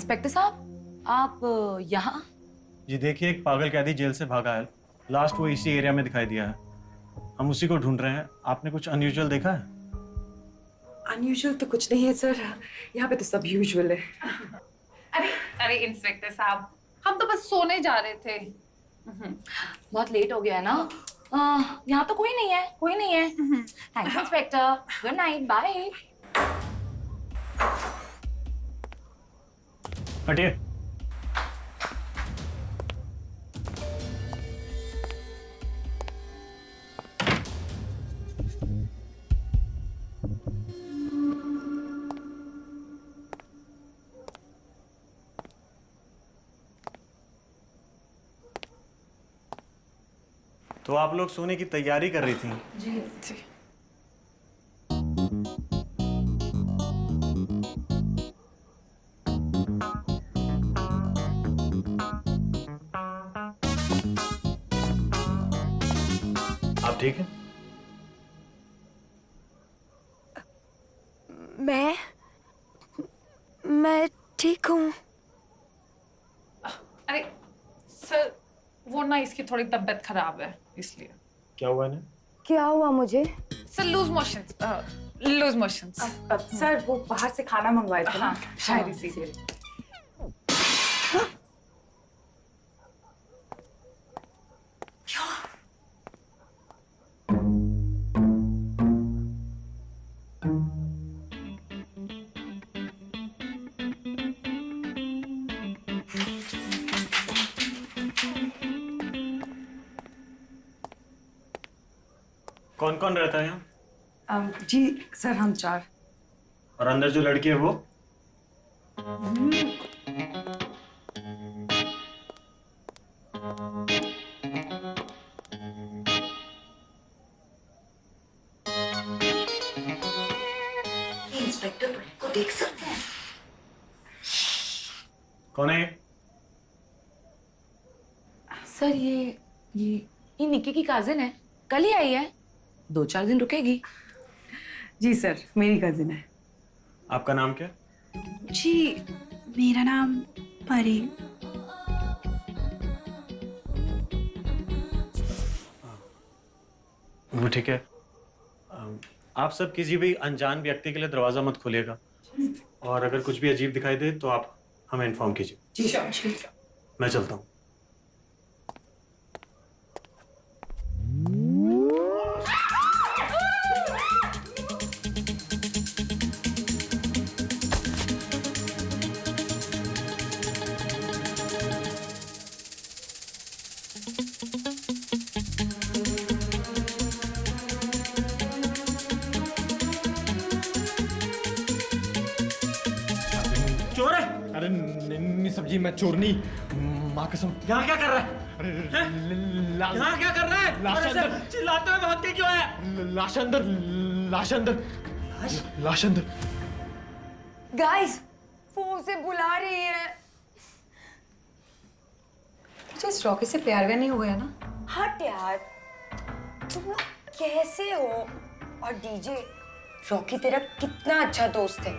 इंस्पेक्टर साहब आप यहाँ? जी देखिए, एक पागल कैदी जेल से भागा है। लास्ट वो इसी एरिया में दिखाई दिया है। हम उसी को ढूंढ रहे हैं। आपने कुछ अनयूजुअल देखा है? अनयूजुअल तो कुछ नहीं है सर, यहाँ पे तो सब यूजुअल है। अरे अरे इंस्पेक्टर साहब, हम तो बस सोने जा रहे थे। बहुत लेट हो गया है ना। यहाँ तो कोई नहीं है, कोई नहीं है। Thank you inspector, good night, bye. हटिए। तो आप लोग सोने की तैयारी कर रही थी? जी जी। आप ठीक हैं? मैं ठीक हूँ। अरे सर, वो ना इसकी थोड़ी तबीयत खराब है इसलिए। क्या हुआ इन्हें? क्या हुआ मुझे? Sir loose motions, loose motions. Sir वो बाहर से खाना मंगवाए थे ना, शायद इसीलिए। कौन कौन रहता है यहाँ? जी सर, हम 4। और अंदर जो लड़की है वो? इंस्पेक्टर को देख सकते हैं? कौन है? सर ये निक्की की काजिन है, कल ही आई है, 2-4 दिन रुकेगी। जी सर, मेरी कजिन है। आपका नाम क्या? जी मेरा नाम परी। वो ठीक है। आप सब किसी भी अनजान व्यक्ति के लिए दरवाजा मत खोलिएगा, और अगर कुछ भी अजीब दिखाई दे तो आप हमें इन्फॉर्म कीजिए। जी सर। मैं चलता हूँ। चोर है? अरे नहीं सब्जी, मैं चोर नहीं, माँ कसम। यहाँ क्या कर रहा है? यहाँ क्या कर रहा है? लाश और ऐसे अंदर। चिल्लाते हुए भागते क्यों है? लाश अंदर, लाश अंदर, लाश अंदर। गाइस, वो उसे बुला रही है। मुझे इस रॉकी से प्यार नहीं हो गया ना? हट यार, तुम लोग कैसे हो? और डीजे, रॉकी तेरा कितना अच्छा दोस्त है,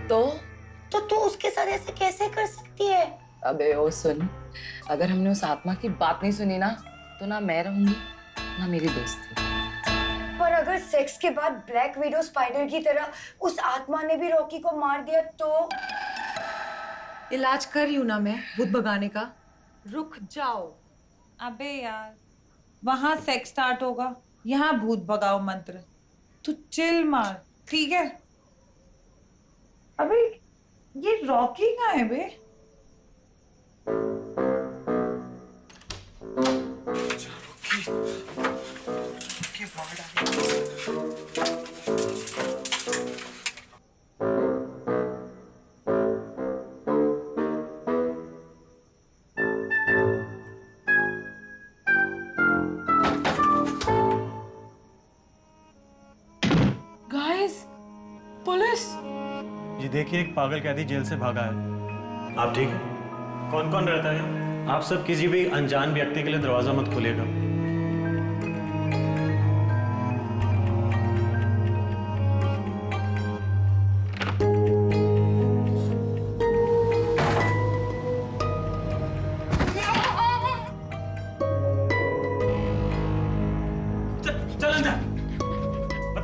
तो तू उसके साथ ऐसे कैसे कर सकती है? अबे ओ सुन, अगर हमने उस आत्मा की बात नहीं सुनी ना, तो ना मैं रहूंगी ना मेरी दोस्ती। पर अगर सेक्स के बाद ब्लैक विडो स्पाइडर की तरह उस आत्मा ने भी रॉकी को मार दिया तो? इलाज कर रही हूँ ना मैं भूत भगाने का, रुक जाओ। अबे यार, वहां सेक्स स्टार्ट होगा, यहाँ भूत भगाओ मंत्र। तू चिल मार, ठीक है? अबे ये रॉकी कहाँ है बे? Guys, police! जी देखिए, एक पागल कैदी जेल से भागा है। आप ठीक हैं? कौन कौन रहता है यहाँ? आप सब किसी भी अनजान व्यक्ति के लिए दरवाजा मत खोलिएगा।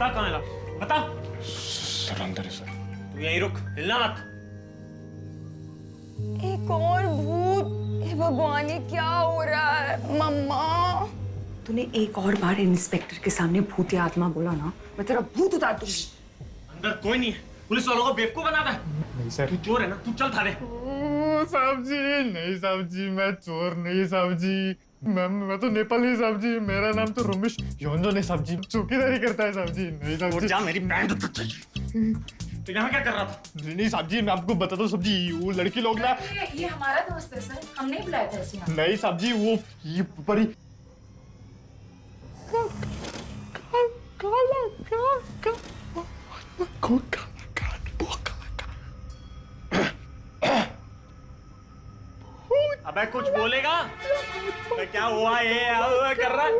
बता कहाँ है लाश, बता। सर अंदर है सर। तू यहीं रुक, हिलना मत। एक और भूत। हे भगवान, ये क्या हो रहा है? मम्मा, तूने एक और बार इंस्पेक्टर के सामने भूत या आत्मा बोला ना, मैं तेरा भूत उतार दूंगी। अंदर कोई नहीं है, पुलिस वालों को बेवकूफ बनाता है। नहीं सर। तू चोर है ना, तू चल थाने। साहब जी नहीं, साहब जी मैं चोर नहीं, साहब जी मैं तो नेपाली, साहब जी मेरा नाम तो रमेश योंजो नहीं, साहब जी चौकीदारी करता है, साहब जी। नहीं साहब जी। जा, मेरी बैंड तो यहाँ क्या कर रहा था? नहीं साहब जी, मैं आपको बताता हूँ साहब जी, वो लड़की लोग ना। ये हमारा दोस्त है सर, हम नहीं बुलाए थे इसे यहाँ। नहीं साहब जी, वो ये परी अबे कुछ बोलेगा? अबे क्या हुआ, ये कर रहा है?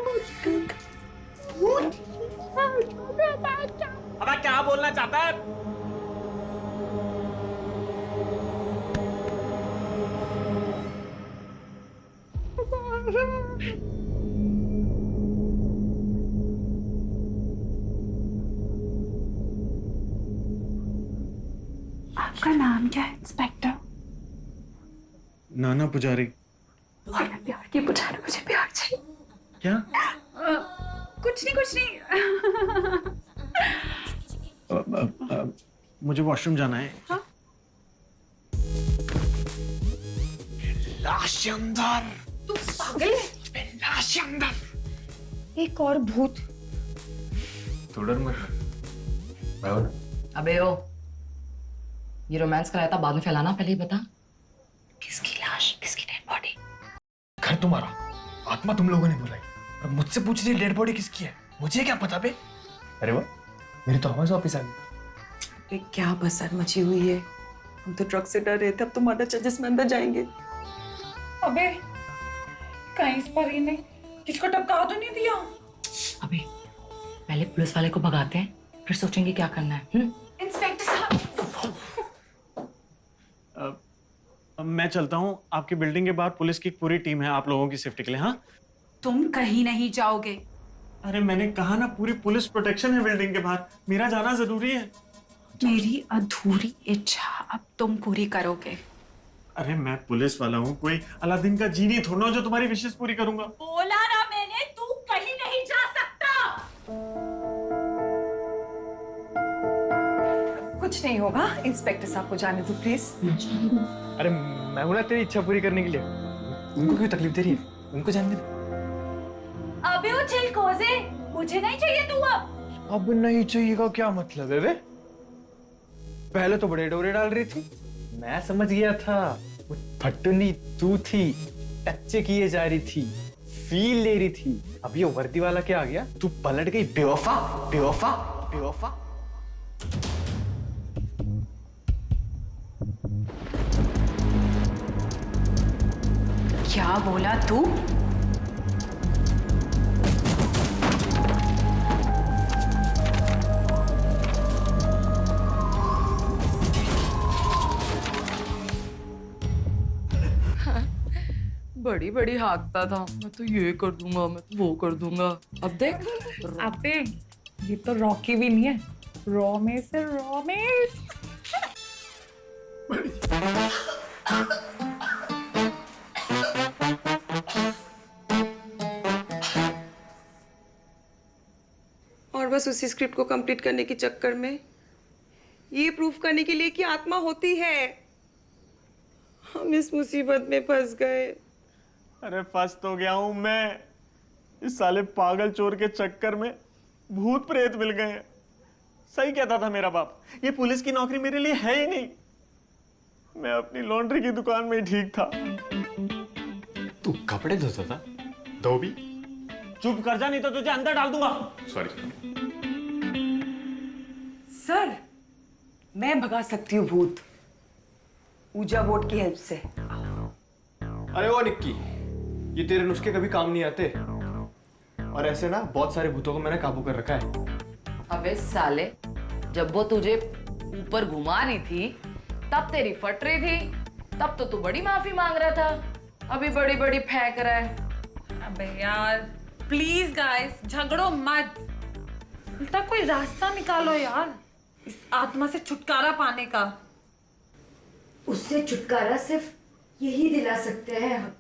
अबे क्या बोलना चाहता है? आपका नाम क्या है इंस्पेक्टर? नाना पुजारी। प्यार की पुजारी, मुझे प्यार चाहिए। क्या? कुछ नहीं। मुझे वॉशरूम जाना है। हाँ? लाश अंदर। तू पागल है? लाश अंदर। एक और भूत। तो डर मत। अबे ओ, ये रोमांस कराया था, बाद में फैलाना, पहले ही बता किसकी लाश, किसकी डेड बॉडी? घर तुम्हारा, आत्मा तुम लोगों ने बुलाई, और मुझसे पूछ रही डेड बॉडी किसकी है? मुझे क्या पता बे? अरे वाह, मेरी तो आवाज वापिस आ गई। क्या बसर मची हुई है। हम तो ट्रक से डर रहे थे, अब तो मर्डर चार्जेस में अंदर जाएंगे। अबे कहीं इस पर ही नहीं किसको टपका तो नहीं दिया? अबे पहले पुलिस वाले को भगाते हैं, फिर सोचेंगे क्या करना है। इंस्पेक्टर साहब, अब मैं चलता हूँ। आपकी बिल्डिंग के बाहर पुलिस की पूरी टीम है आप लोगों की सेफ्टी के लिए। हाँ, तुम कहीं नहीं जाओगे। अरे मैंने कहा ना, पूरी पुलिस प्रोटेक्शन है बिल्डिंग के बाहर, मेरा जाना जरूरी है। मेरी अधूरी इच्छा अब तुम पूरी करोगे। अरे मैं पुलिस वाला हूँ, कोई अलादीन का जीनी थोड़ा जो तुम्हारी विशेष पूरी करूंगा। बोला ना मैंने, तू कहीं नहीं जा सकता। कुछ नहीं होगा, इंस्पेक्टर साहब को जाने दो प्लीज। अरे मैं हूं ना तेरी इच्छा पूरी करने के लिए। उनको क्यों तकलीफ दे रही है? उनको जानने दे। अबे वो चिलकोजे, मुझे नहीं चाहिए तू अब। अब नहीं चाहिएगा क्या मतलब है बे? पहले तो बड़े डोरे डाल रही थी, मैं समझ गया था वो फटनी तू थी, टच्चे किए जा रही थी, फील ले रही थी। अब ये वर्दी वाला क्या आ गया? तू पलट गई बेवफा, बेवफा, बेवफा। क्या बोला तू? बड़ी बड़ी हाँकता था, मैं तो ये कर दूंगा, मैं तो वो कर दूंगा। अब देख। अबे ये तो रॉकी भी नहीं है, रोमेश है, रोमेश। और बस उसी स्क्रिप्ट को कंप्लीट करने के चक्कर में, ये प्रूफ करने के लिए कि आत्मा होती है, हम इस मुसीबत में फंस गए। अरे फंस तो गया हूं मैं, इस साले पागल चोर के चक्कर में भूत प्रेत मिल गए हैं। सही कहता था मेरा बाप, ये पुलिस की नौकरी मेरे लिए है ही नहीं। मैं अपनी लॉन्ड्री की दुकान में ही ठीक था। तू कपड़े धोता था? धोबी। चुप कर जा, नहीं तो तुझे अंदर डाल दूंगा। सॉरी। सर, मैं भगा सकती हूँ भूत, ऊजा बोर्ड की हेल्प से। अरे वो निक्की, ये तेरे नुस्खे कभी काम नहीं आते। और ऐसे ना बहुत सारे भूतों को मैंने काबू कर रखा है। अबे साले, जब वो तुझे ऊपर घुमा रही थी तब तेरी फट रही थी, तब तो तू बड़ी माफी मांग रहा था, अभी बड़ी बड़ी फेंक रहा है। अबे यार प्लीज गाइस, झगड़ो मत। उल्टा कोई रास्ता निकालो यार इस आत्मा से छुटकारा पाने का। उससे छुटकारा सिर्फ यही दिला सकते हैं हम।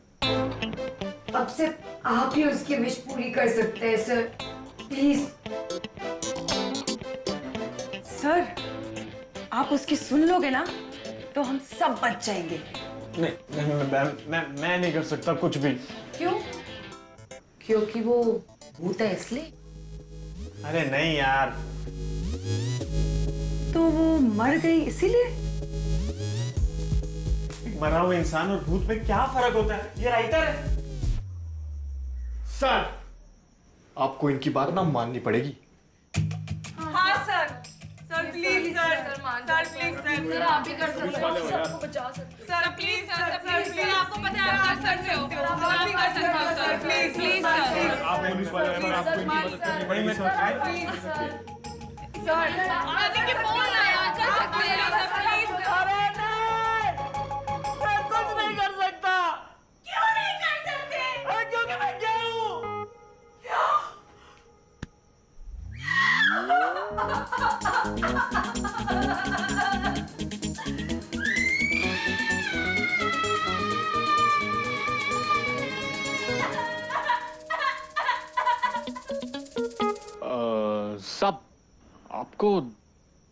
अब सिर्फ आप ही उसकी विश पूरी कर सकते हैं सर, प्लीज। सर, आप उसकी सुन लोगे ना तो हम सब बच जाएंगे। मैं नहीं कर सकता कुछ भी। क्यों? क्योंकि वो भूत है इसलिए? अरे नहीं यार। तो वो मर गई इसीलिए? मरा हुआ इंसान और भूत में क्या फर्क होता है? ये राइटर है। सर, आपको इनकी बात ना माननी पड़ेगी। हाँ sir, sir please sir, sir please sir, आप भी कर सकते हो, सबको बचा सकते सर प्लीज सर, प्लीज आपको पता है आप कर सकते हो, आप भी कर सकते हो सर, प्लीज प्लीज सर। आप पुलिस वाले हैं, पर आपको इनकी मदद करनी पड़ेगी। मैं आगे के बोल रहा है यार, कर सकते हैं कुछ नहीं कर सकता। क्यों नहीं कर सकते? क्योंकि मैं क्या हूँ? सब आपको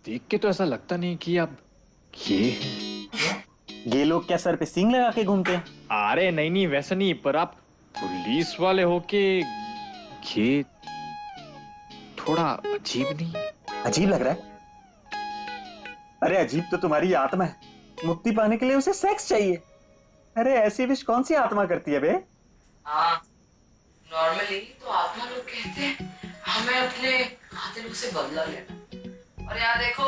देख के तो ऐसा लगता नहीं कि आप ये लोग क्या सर पे सींग लगा के घूमते हैं? अरे नहीं वैसा नहीं, पर आप पुलिस वाले हो के ये थोड़ा अजीब नहीं? अजीब लग रहा है? अरे अजीब तो तुम्हारी आत्मा है। मुक्ति पाने के लिए उसे सेक्स चाहिए। अरे ऐसी विश कौन सी आत्मा करती है बे? हाँ, नॉर्मली तो आत्मा लोग कहते हैं हमें अपने कातिलों से बदला लेना, और यहाँ देखो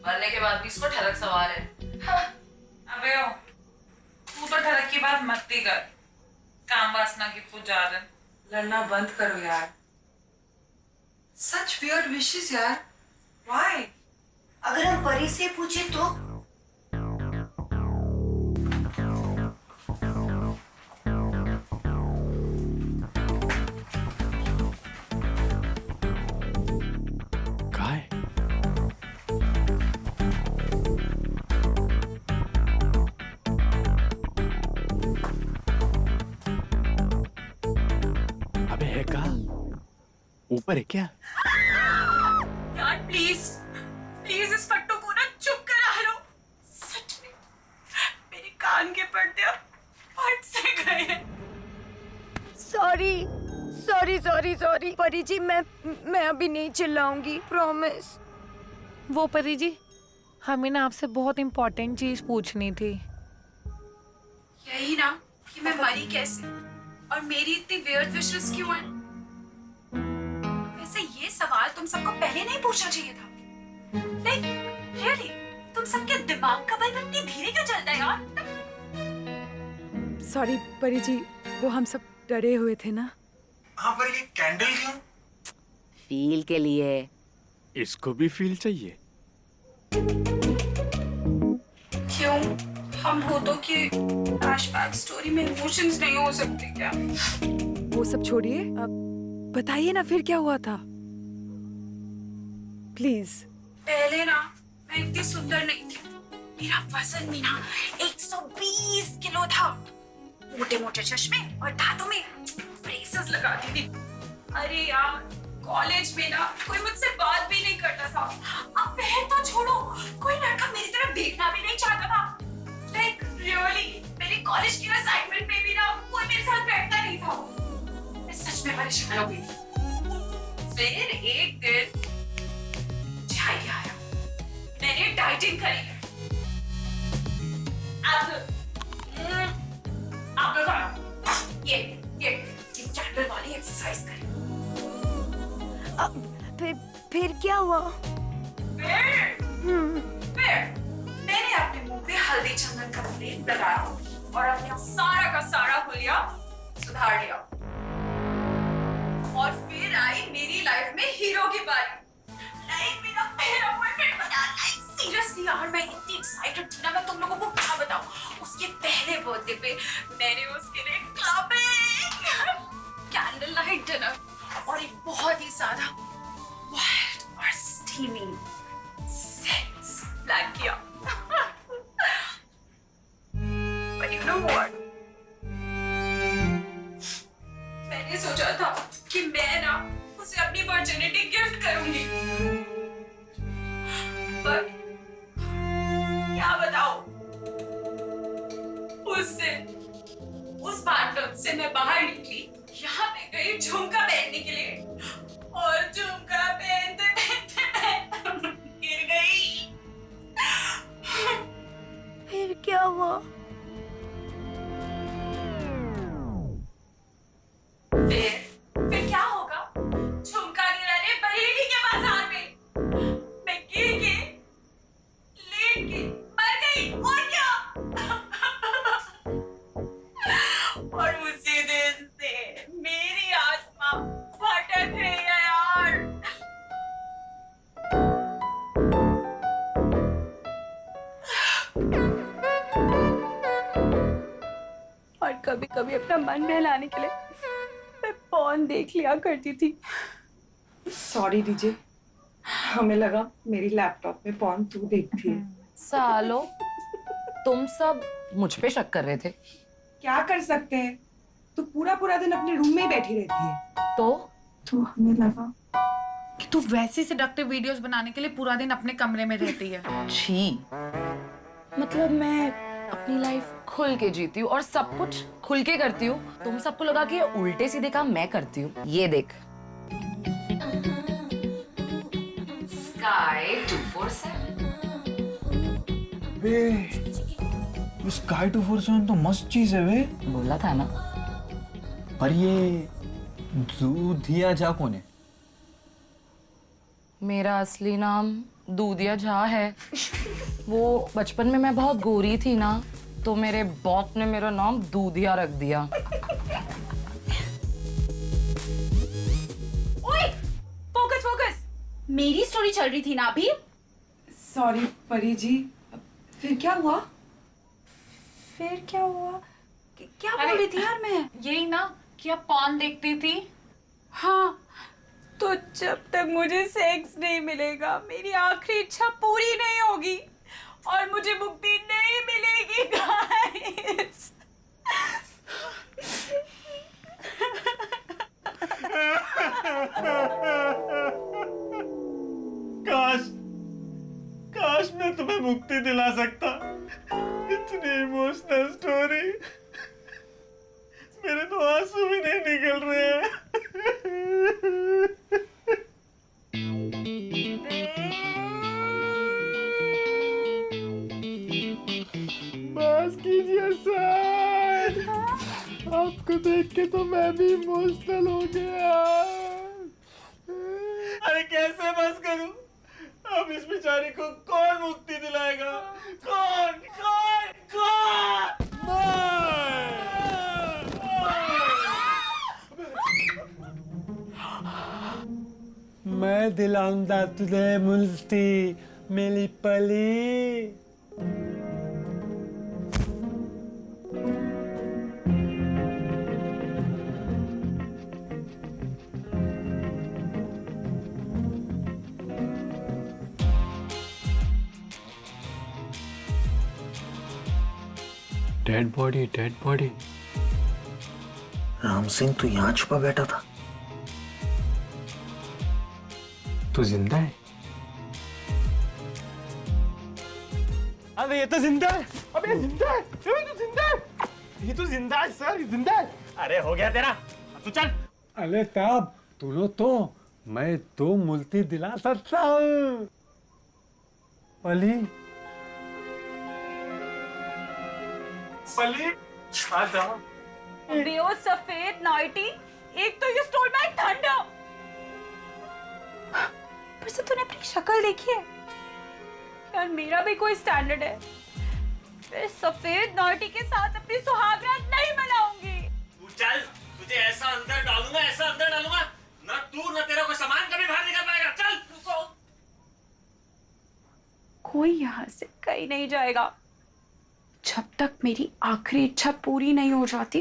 मरने के बाद भी इसको ठरक सवार है। हाँ। अबे ओ, तू तो ठरक की बात मत ही कर। काम वासना की पुजारन। लड़ना बंद करो यार। सच वियर्ड विशेस यार। व्हाई? अगर हम परी से पूछे तो? कहाँ है? अबे है कहाँ? ऊपर है क्या? यार प्लीज प्लीज इस फट्टू को ना चुप करा लो। सच में मेरे कान के पर्दे अब फट से गए। सॉरी सॉरी सॉरी सॉरी परी जी, मैं अभी नहीं चिल्लाऊंगी, प्रॉमिस। वो परी जी, हमें ना आपसे बहुत इम्पोर्टेंट चीज पूछनी थी। यही ना कि मैं मरी कैसे और मेरी इतनी वियर्ड विशेस क्यों हैं? वैसे ये सवाल तुम सबको पहले नहीं पूछना चाहिए था। नहीं रियली, तुम सबके दिमाग का बल्ब इतनी धीरे क्यों चलता है यार? सॉरी परी जी, वो हम सब डरे हुए थे ना। हाँ, पर ये कैंडल क्यों? फील के लिए। इसको भी फील चाहिए? क्यों? हम भूतों की फ्लैशबैक स्टोरी में इमोशंस नहीं हो सकते क्या? वो सब छोड़िए, अब बताइए ना फिर क्या हुआ था, प्लीज। पहले ना मैं इतनी सुंदर नहीं थी। मेरा वजन भी ना 120 किलो था। मोटे मोटे चश्मे और दांतों में ब्रेसेस लगाती थी। अरे यार कॉलेज में ना कोई मुझसे बात भी नहीं करता था। अब वह तो छोड़ो, कोई लड़का मेरी तरफ देखना भी नहीं चाहता था। लाइक रियली मेरी कॉलेज की असाइनमेंट में भी ना कोई मेरे साथ बैठता नहीं था। मैं सच में परेशान हो गई थी। फिर एक दिन मुझे आइडिया आया। मैंने डाइटिंग करी है। आप लोग ये कैंडल वाली एक्सरसाइज करें। फिर क्या हुआ? फिर मैंने अपने मुंह पे हल्दी चंदन का लेप लगाया और अपना सारा का सारा हुलिया सुधार लिया। और फिर आई मेरी लाइफ में हीरो की बारी। लाइक मेरा पहला बॉयफ्रेंड बना। लाइक सीरियसली यार मैं इतनी एक्साइटेड थी ना, मैं तुम लोगों को क्या बताऊं। उसके पहले बर्थडे पे मैंने उसके लिए क्लबिंग, कैंडल लाइट डिनर और एक बहुत ही सादा कभी कभी अपना मन बहलाने के लिए मैं पॉर्न देख लिया करती थी। सॉरी डीजे, हमें लगा मेरी लैपटॉप में पॉर्न तू देखती है। सालो, तुम सब मुझ पे शक कर रहे थे। क्या कर सकते हैं, तू पूरा पूरा दिन अपने रूम में ही बैठी रहती है। तो हमें लगा कि तू वैसी सेडक्टिव वीडियोस बनाने के लिए पूरा दिन अपने कमरे में रहती है। छी, मतलब मैं अपनी लाइफ खुल के जीती हूँ और सब कुछ खुल के करती हूँ। तुम सबको लगा कि ये उल्टे सीधे काम मैं करती हूँ। ये देख, Sky 247। बे, स्काई 247 तो मस्त चीज है वे। बोला था ना। पर ये दूधिया झा कौन है? मेरा असली नाम दूधिया झा है। वो बचपन में मैं बहुत गोरी थी ना, तो मेरे बाप ने मेरा नाम दूधिया रख दिया। ओए, फोकस फोकस, मेरी स्टोरी चल रही थी ना अभी। सॉरी परी जी, फिर क्या हुआ? फिर क्या हुआ? क्या बोल रही थी यार मैं? यही ना कि अब पॉर्न देखती थी। हाँ, तो जब तक मुझे सेक्स नहीं मिलेगा मेरी आखिरी इच्छा पूरी नहीं होगी और मुझे मुक्ति नहीं मिलेगी गाइस। काश काश मैं तुम्हें मुक्ति दिला सकता। इतनी इमोशनल स्टोरी, मेरे तो आंसू भी नहीं निकल रहे हैं। बस कीजिए सर, आपको देख के तो मैं भी इमोशनल हो गया। अरे कैसे बस करूं? अब इस बेचारी को कौन मुक्ति दिलाएगा? कौन कौन कौन? मैं दिलाऊंगा तुझे मुक्ति मेरी पली। Dead body, dead body. Ram Singh तू यहाँ छुपा बैठा था? तू जिंदा है? अबे ये तो जिंदा है। अबे ये जिंदा है। अबे ये तो जिंदा है। ये तो जिंदा है सर, जिंदा है। अरे हो गया तेरा, अब तू चल। अरे तब तूने तो मैं तो मुक्ति दिला सकता हूँ। पली पली आजा। बे ओ सफेद नाइटी, एक तो यू स्टोल माय थंडर। पर से तूने अपनी शक्ल देखी है यार, मेरा भी कोई स्टैंडर्ड है। मैं सफेद नाइटी के साथ अपनी सुहागरात नहीं मनाऊंगी। तू चल, तुझे ऐसा अंदर डालूंगा, ऐसा अंदर डालूंगा ना, तू ना तेरा कोई सामान कभी बाहर निकल पाएगा। चल रुको। कोई यहाँ से कहीं नहीं जाएगा जब तक मेरी आखिरी इच्छा पूरी नहीं हो जाती।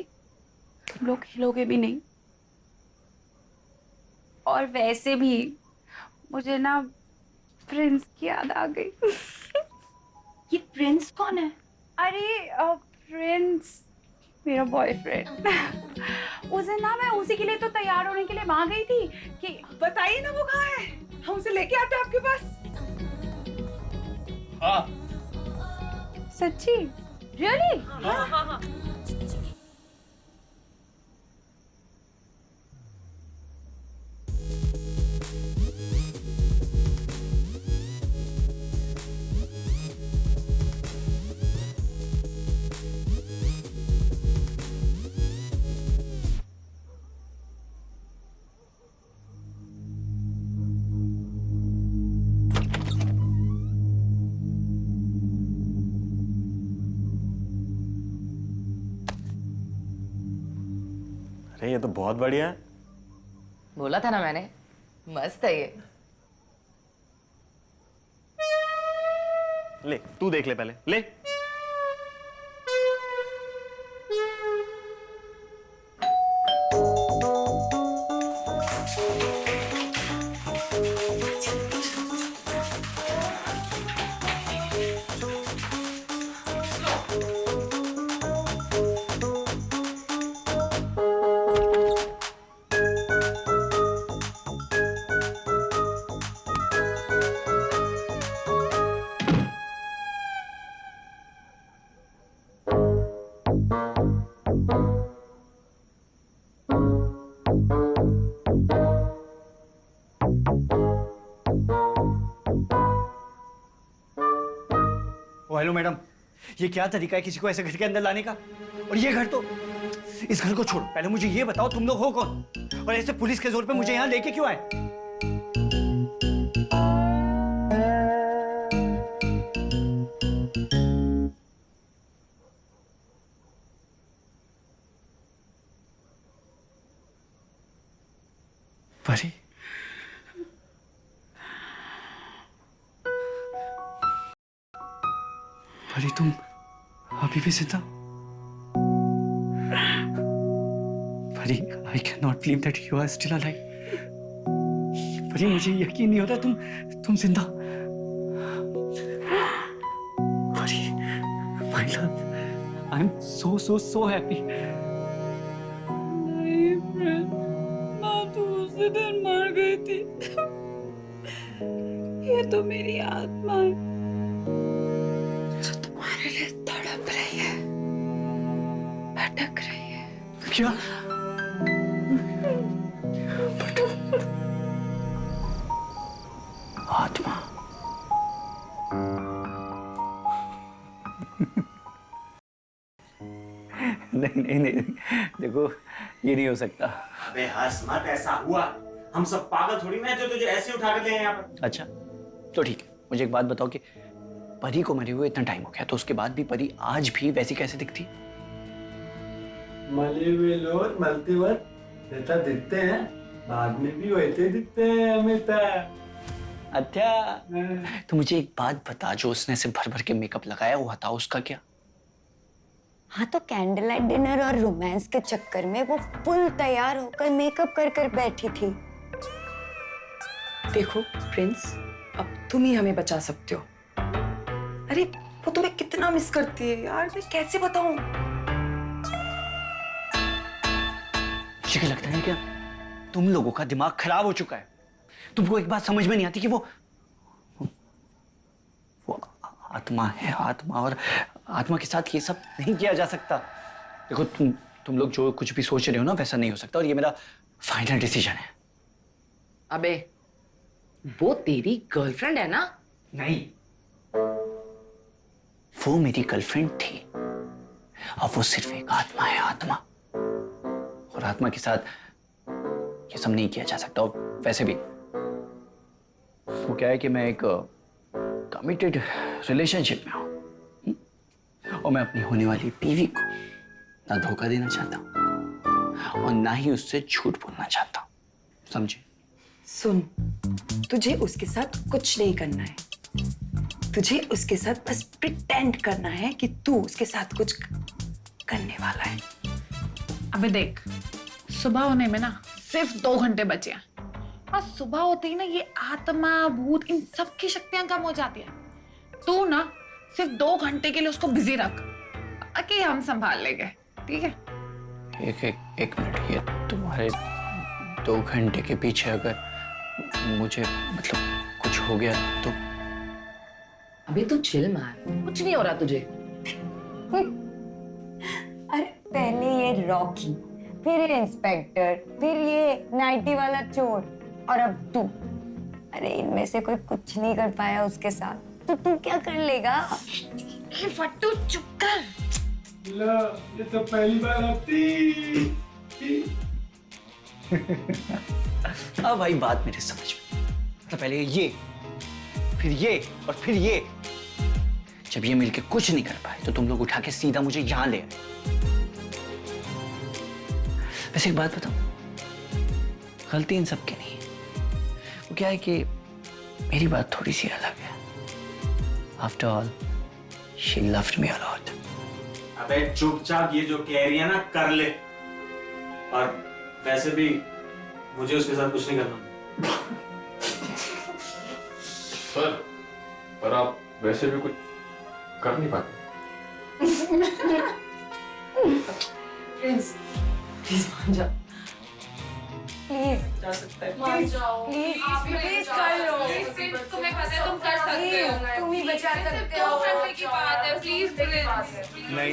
तुम लोग हिलोगे भी नहीं। और वैसे भी मुझे ना प्रिंस की याद आ गई। ये प्रिंस कौन है? अरे प्रिंस मेरा बॉयफ्रेंड। उस दिन ना मैं उसी के लिए तो तैयार होने के लिए वहां गई थी कि बताइए ना वो कहाँ है, हम उसे लेके आते हैं आपके पास। हाँ सच्ची? रियली? हाँ। अरे ये तो बहुत बढ़िया है। बोला था ना मैंने, मस्त है ये। ले तू देख ले पहले, ले। ओ हेलो मैडम, ये क्या तरीका है किसी को ऐसे घर के अंदर लाने का? और ये घर तो, इस घर को छोड़ो, पहले मुझे ये बताओ तुम लोग हो कौन और ऐसे पुलिस के जोर पे मुझे यहाँ लेके क्यों आए? परी, परी तुम अभी भी जिंदा? परी, I cannot believe that you are still alive. परी, मुझे यकीन नहीं होता तुम जिंदा। परी, my love, I'm so happy. नहीं फ्रेंड, माँ तो उसी दिन मर गई थी। ये तो मेरी आत्मा है जो तुम्हारे लिए तड़प रही है, भटक रही है। क्या? आत्मा? नहीं, देखो ये नहीं हो सकता। अबे हंस मत, ऐसा हुआ। हम सब पागल थोड़ी ना जो तुझे ऐसे उठा कर ले आए यहाँ पर। अच्छा तो ठीक है, मुझे एक बात बताओ कि परी को मरे हुए इतना टाइम हो गया तो उसके बाद भी परी आज भी वैसी कैसे दिखती? मले हुए लोग मलते वक्त जैसा दिखते हैं, बाद में भी वैसे दिखते हैं हमेशा। अच्छा तो मुझे एक बात बता, जो उसने सिर्फ भर भर के मेकअप लगाया हुआ था उसका क्या? हाँ तो कैंडल लाइट डिनर और रोमांस के चक्कर में वो फुल तैयार होकर मेकअप कर कर बैठी थी। देखो प्रिंस, अब तुम ही हमें बचा सकते हो। अरे वो तुम्हें कितना मिस करती है यार, मैं कैसे बताऊं? मुझे क्या लगता है क्या तुम लोगों का दिमाग खराब हो चुका है? तुमको एक बात समझ में नहीं आती कि वो आत्मा है, आत्मा, और आत्मा के साथ ये सब नहीं किया जा सकता। देखो तुम लोग जो कुछ भी सोच रहे हो ना वैसा नहीं हो सकता, और ये मेरा फाइनल डिसीजन है। अबे वो तेरी गर्लफ्रेंड है ना? नहीं, वो मेरी गर्लफ्रेंड थी, अब वो सिर्फ एक आत्मा है, आत्मा। और आत्मा के साथ ये सब नहीं किया जा सकता। और वैसे भी वो क्या है कि मैं एक कमिटेड रिलेशनशिप में हूं, और मैं अपनी होने वाली बीवी को ना धोखा देना चाहता और ना ही उससे झूठ बोलना चाहता, समझे? सुन, तुझे उसके साथ कुछ नहीं करना है। तुझे उसके साथ बस प्रिटेंड करना है कि तू उसके साथ कुछ करने वाला है। अबे देख, सुबह होने में ना सिर्फ 2 घंटे बचे हैं, और सुबह होते ही ना ये आत्मा, भूत, इन सब की शक्तियां कम हो जाती है। तू ना सिर्फ 2 घंटे के लिए उसको बिजी रख, बाकी हम संभाल लेंगे, ठीक है? एक मिनट, ये तुम्हारे 2 घंटे के पीछे अगर मुझे मतलब कुछ हो गया तो? अबे तू चिल मार, कुछ नहीं हो रहा तुझे। अरे पहले ये रॉकी, फिर ये इंस्पेक्टर, फिर ये नाइटी वाला चोर, और अब तू। अरे इनमें से कोई कुछ नहीं कर पाया उसके साथ, तो तू क्या कर लेगा? फट्टू चुप कर। लो, ये तो पहली बार आती। अब भाई बात मेरे समझ में, मतलब पहले ये, फिर ये और फिर ये। जब ये मिलके कुछ नहीं कर पाए तो तुम लोग उठा के सीधा मुझे यहां ले आए। वैसे एक बात बताओ, गलती इन सब की नहीं है। वो क्या है कि मेरी बात थोड़ी सी अलग है। After all she loved me a lot. अबे चुपचाप ये जो कह रही है ना कर ले, और वैसे भी मुझे उसके साथ कुछ नहीं करना। सर, पर आप वैसे भी कुछ कर नहीं पाते। प्रिंस प्लीज मान जा, प्लीज जा सकता है। मान जाओ, प्लीज प्लीज कर लो। तुम्हें पता है तुम कर सकते हो, तुम ही बचा सकते हो। 2 घंटे की बात है, प्लीज नहीं,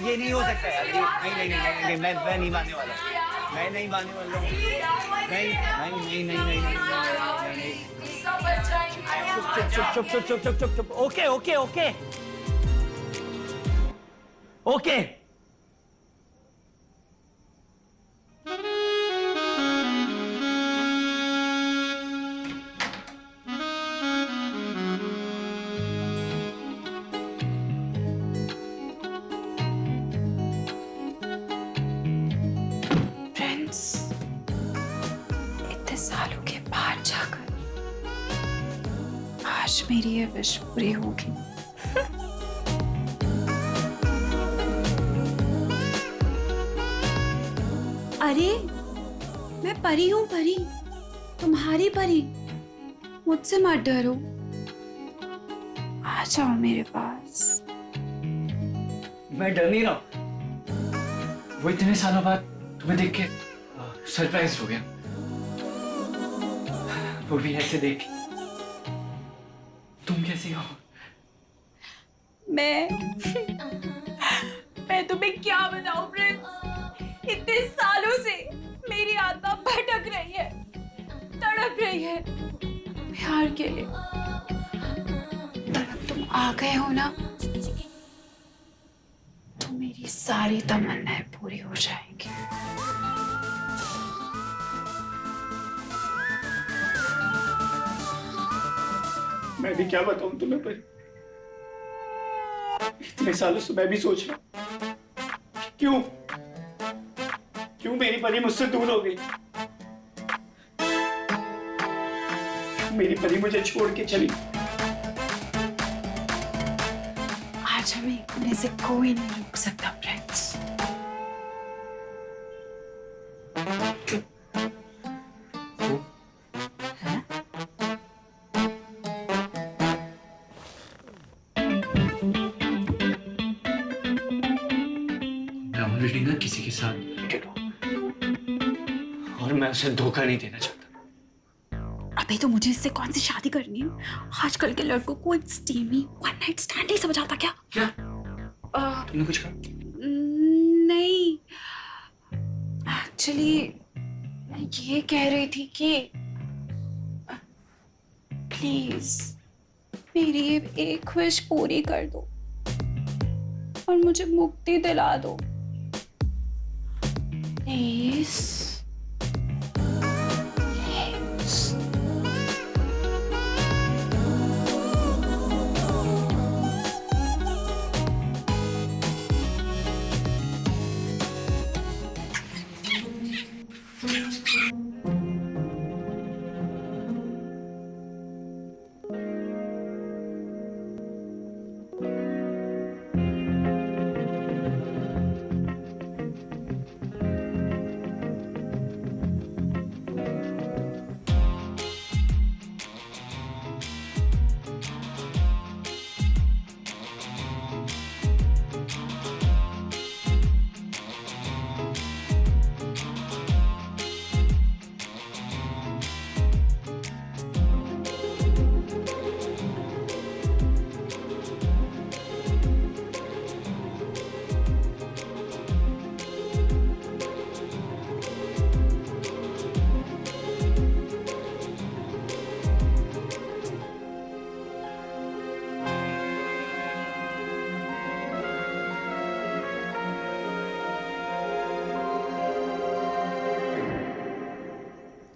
ये नहीं हो सकता यार। नहीं, मैं नहीं मानने वाला। मैं नहीं मानने वाला हूँ। नहीं। चुप। Okay okay okay okay. Friends, इतने सालों के बाद जाकर आज मेरी ये विश पूरी होगी। अरे मैं परी हूँ, परी, तुम्हारी परी। मुझसे मत डरो, आ जाओ मेरे पास। मैं डर नहीं रहा। वो इतने सालों बाद तुम्हें देख के सरप्राइज हो गया, वो भी ऐसे देख के। तुम कैसी हो? मैं तुम्हें क्या बताऊं फ्रेंड्स, इतने सालों से मेरी आत्मा भटक रही है, तड़प रही है प्यार के लिए। पर अब तुम आ गए हो ना, तो मेरी सारी तमन्नाएं पूरी हो जाएंगी। मैं भी क्या बताऊं तुम्हें, पर इतने सालों से मैं भी सोच रहा हूं क्यों मेरी परी मुझसे दूर हो गई। मेरी परी मुझे छोड़ के चली। आज हमें अपने से कोई नहीं रोक सकता फ्रेंड्स। मैं ऑलरेडी ना किसी के साथ related हूं, और मैं उसे धोखा नहीं देना चाहता। अबे तो मुझे इससे कौन सी शादी करनी है? आजकल के लड़कों को एक स्टीमी वन नाइट स्टैंड ही समझ आता क्या? तुमने कुछ कहा? नहीं, एक्चुअली मैं ये कह रही थी कि प्लीज मेरी ये एक विश पूरी कर दो और मुझे मुक्ति दिला दो प्लीज।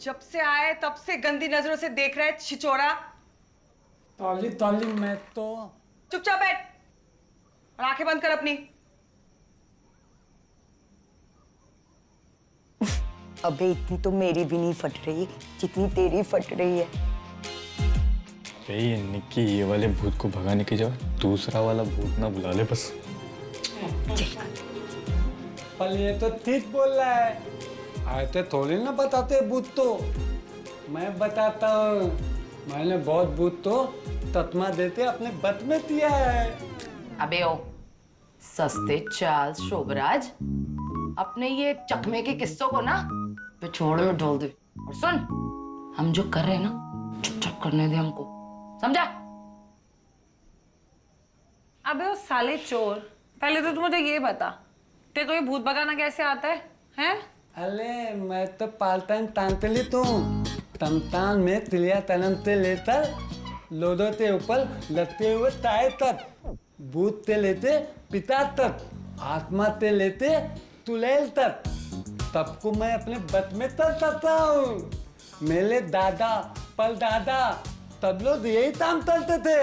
जब से आए तब से गंदी नजरों से देख रहा है छिचोरा। ताली ताली मैं तो। चुपचाप बैठ और आंखें बंद कर अपनी। अबे इतनी तो मेरी भी नहीं फट रही जितनी तेरी फट रही है। ये निक्की, ये वाले भूत को भगाने की जगह दूसरा वाला भूत ना बुला ले बस। पर ये तो ठीक बोल रहा है, आते थोड़ी ना बताते भूत तो। मैं बताता हूँ, मैंने बहुत भूत तो तत्मा देते अपने बत में दिया है। अबे ओ सस्ते चार्ल्स शोभराज, अपने ये चकमे के किस्सों को ना पिछोड़े में ढोल दे। और सुन, हम जो कर रहे हैं ना चुपचाप करने दे हमको, समझा? अबे वो साले चोर, पहले तो तू मुझे ये बता, तेरे को ये भूत भगाना कैसे आता है? हैं? अरे मैं तो पार्ट टाइम तांतली तो तमतान में तिलिया तनमते लेकर लोदो ते ऊपर लटके हुए ताए तक, भूत ते लेते पिता तक, आत्मा ते लेते तुलेल तक, तब को मैं अपने बत में तर सकता हूँ। मेरे दादा पर दादा तब लोग यही काम करते थे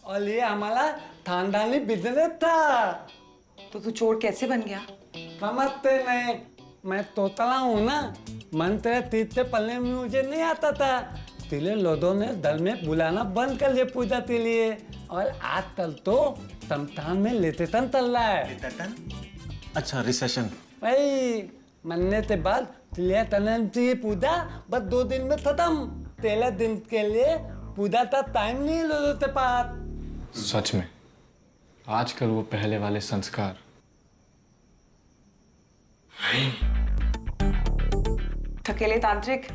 और ये हमारा खानदानी बिजनेस था। तो तू चोर कैसे बन गया? समझते नहीं, मैं तोतला हूँ ना, मंत्र तीर्थ पढ़ने में मुझे नहीं आता था। तिले लोगों ने दल में बुलाना बंद कर लिया पूजा के लिए, और आज तल तो तमतान में लेते तन तल रहा है। अच्छा, रिसेशन भाई मरने के बाद तिले तनन की पूजा बस 2 दिन में खत्म। 13 दिन के लिए पूजा का टाइम नहीं लोगों के पास। सच में आजकल वो पहले वाले संस्कार ठकेले तांत्रिक,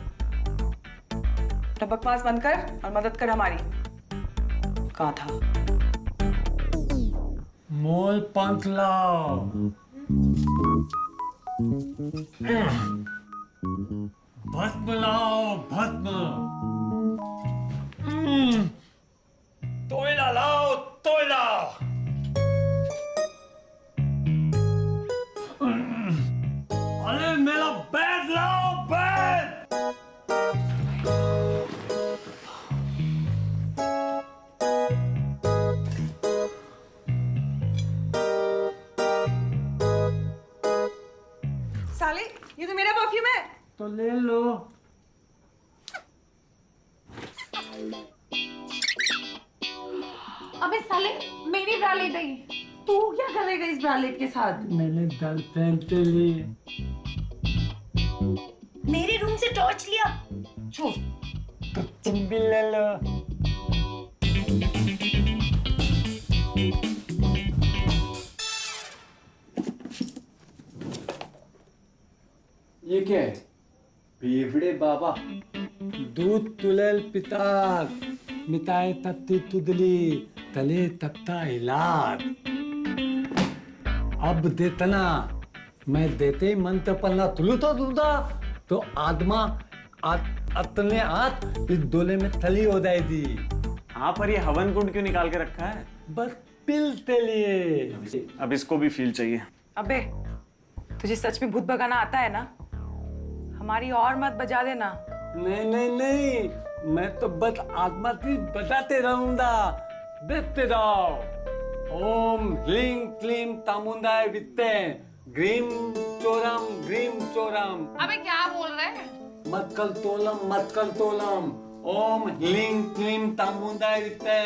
बकवास बंद कर और मदद कर हमारी। कहा था मोल पंथ लाओ। भस्म लाओ, भस्म। तोयला लाओ, तोयला। अरे मेरा बैग लाओ, बैग। साले, ये तो मेरा परफ्यूम है। तो ले लो। अबे साले, मेरी ब्रालेट है ये। तू क्या करेगा इस ब्रालेट के साथ? मैंने गर्लफ्रेंड के लिए। मेरे रूम से टॉर्च लिया। छो। तो तुम भी ले लो। ये क्या है? बेवड़े बाबा। दूध तुलेल पितार, मिताए तत्ती तुदली, तले तत्ता इलाज। अब देतना, मैं देते ही मंत्र पढ़ना तुलू तो दूधा, तो आत्मा अपने हाथ इस डोले में थली हो जाएगी। हाँ, पर ये हवन कुंड क्यों निकाल के रखा है? बस पिल के लिए। अब इसको भी फील चाहिए। अबे, तुझे सच में भूत भगाना आता है ना? हमारी और मत बजा देना। नहीं नहीं नहीं, मैं तो बस आत्मा की बताते रहूंगा। देखते रहो। ओम ह्लीं क्लीं तामुंडाय वित्ते, ग्रीम चोरम। अबे क्या बोल रहे हैं? मत्कल तोलम। ओम ह्लीं क्लीं तामुंडाय वित्ते,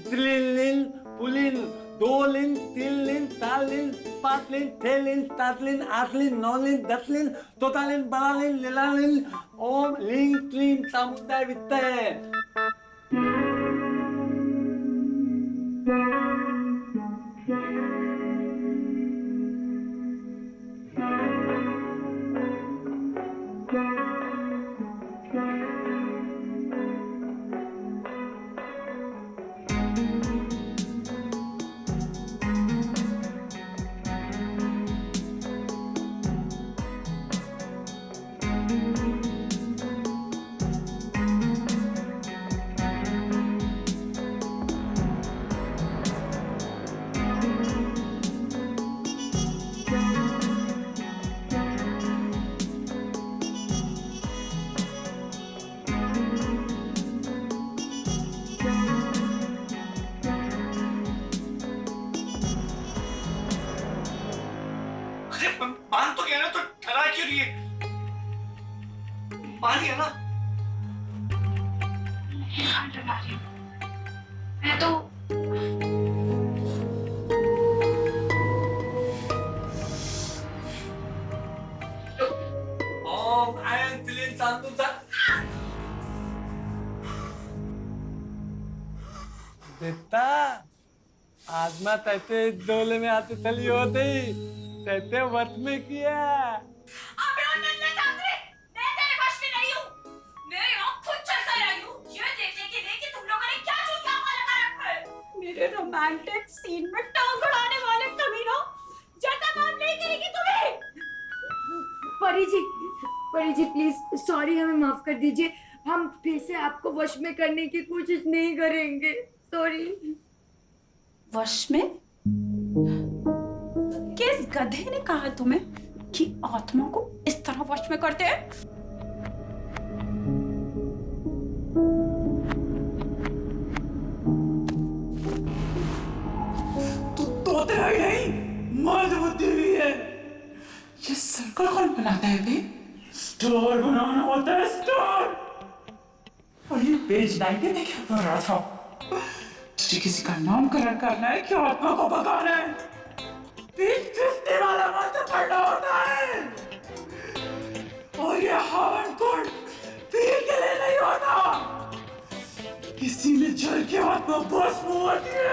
त्रिलिन पुलिन, 2 लिन, 3 लिन, 4 लिन, 5 लिन, 6 लिन, 7 लिन, 8 लिन, 9 लिन, 10 लिन, 14 लिन, 12 लिन, 13 लिन। ओम ह्लीं क्लीं तामुंडाय वित्ते। बांध तो गया ना, तो डरा क्यों रही है? बांध गया ना? मैं तो ओम आयन तिलिन सांदुसा। देता आत्मा तैते डोले में आते थली होती, तैते वत में किया। अबे ओ नन्हे चांदरे, मैं तेरे वश में नहीं हूँ। मैं यहाँ खुद चल कर आई हूँ, ये देखने के लिए कि तुम लोगों ने क्या चूतिया लगा रखा है। मेरे रोमांटिक सीन में टांग अड़ाने वाले कमीनों, ज्यादा काम नहीं करेगी तुम्हें। परी जी प्लीज सॉरी, हमें माफ कर दीजिए। हम फिर से आपको वश में करने की कोशिश नहीं करेंगे। सॉरी। वश में? किस गधे ने कहा तुम्हें कि आत्मा को इस तरह वश में करते हैं? तू तोते ही नहीं, मर्द बुद्धि भी है। ये सर्कल कौन बनाता है बे? स्टार बनाना होता है, स्टार। और ये पेज 90 में क्या कर रहा था? तुझे किसी का नामकरण करना है कि आत्मा को भगाना है? पेज घिसने वाला मंत्र पढ़ना होता है। और ये हवन कुंड पीर के लिए नहीं होता। किसी ने जल के आत्मा भस्म होती है।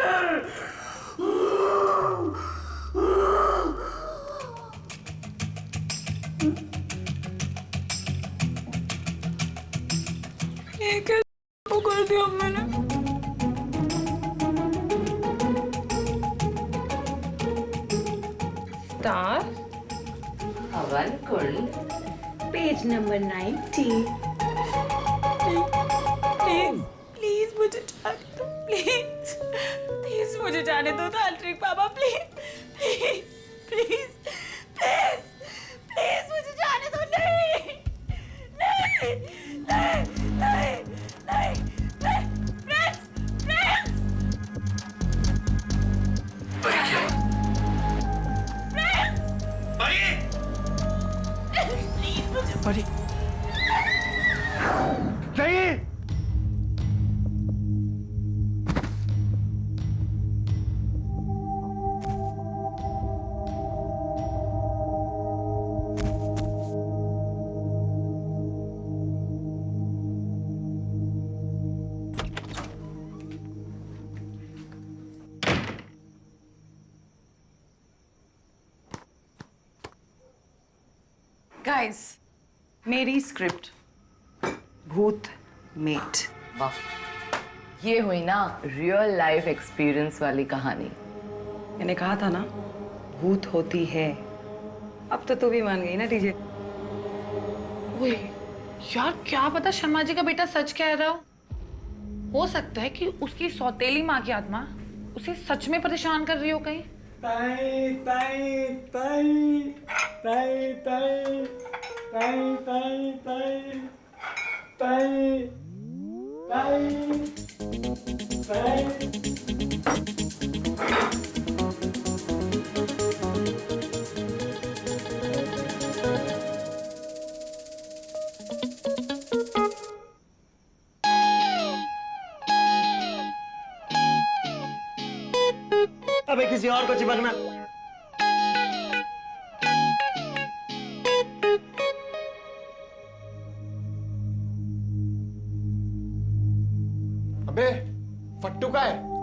ये क्या कर दिया मैंने? स्टार हवन कुंड पेज नंबर 90। प्लीज प्लीज मुझे जाने दो, प्लीज प्लीज मुझे जाने दो तांत्रिक बाबा, please please please please please मुझे जाने दो। नहीं नहीं नहीं नहीं नहीं नहीं प्रिंस प्रिंस प्लीज मुझे परी नहीं। गाइस, मेरी स्क्रिप्ट भूत मेट। वाह, ये हुई ना रियल लाइफ एक्सपीरियंस वाली कहानी। मैंने कहा था ना भूत होती है। अब तो तू भी मान गई ना डीजे। ओए यार, क्या पता शर्मा जी का बेटा सच कह रहा हो सकता है कि उसकी सौतेली माँ की आत्मा उसे सच में परेशान कर रही हो कहीं। ताई ताई ताई ताई ताई ताई ताई ताई ताई ताई ताई। अबे किसी और को चिपकना। अबे फट्टू का है।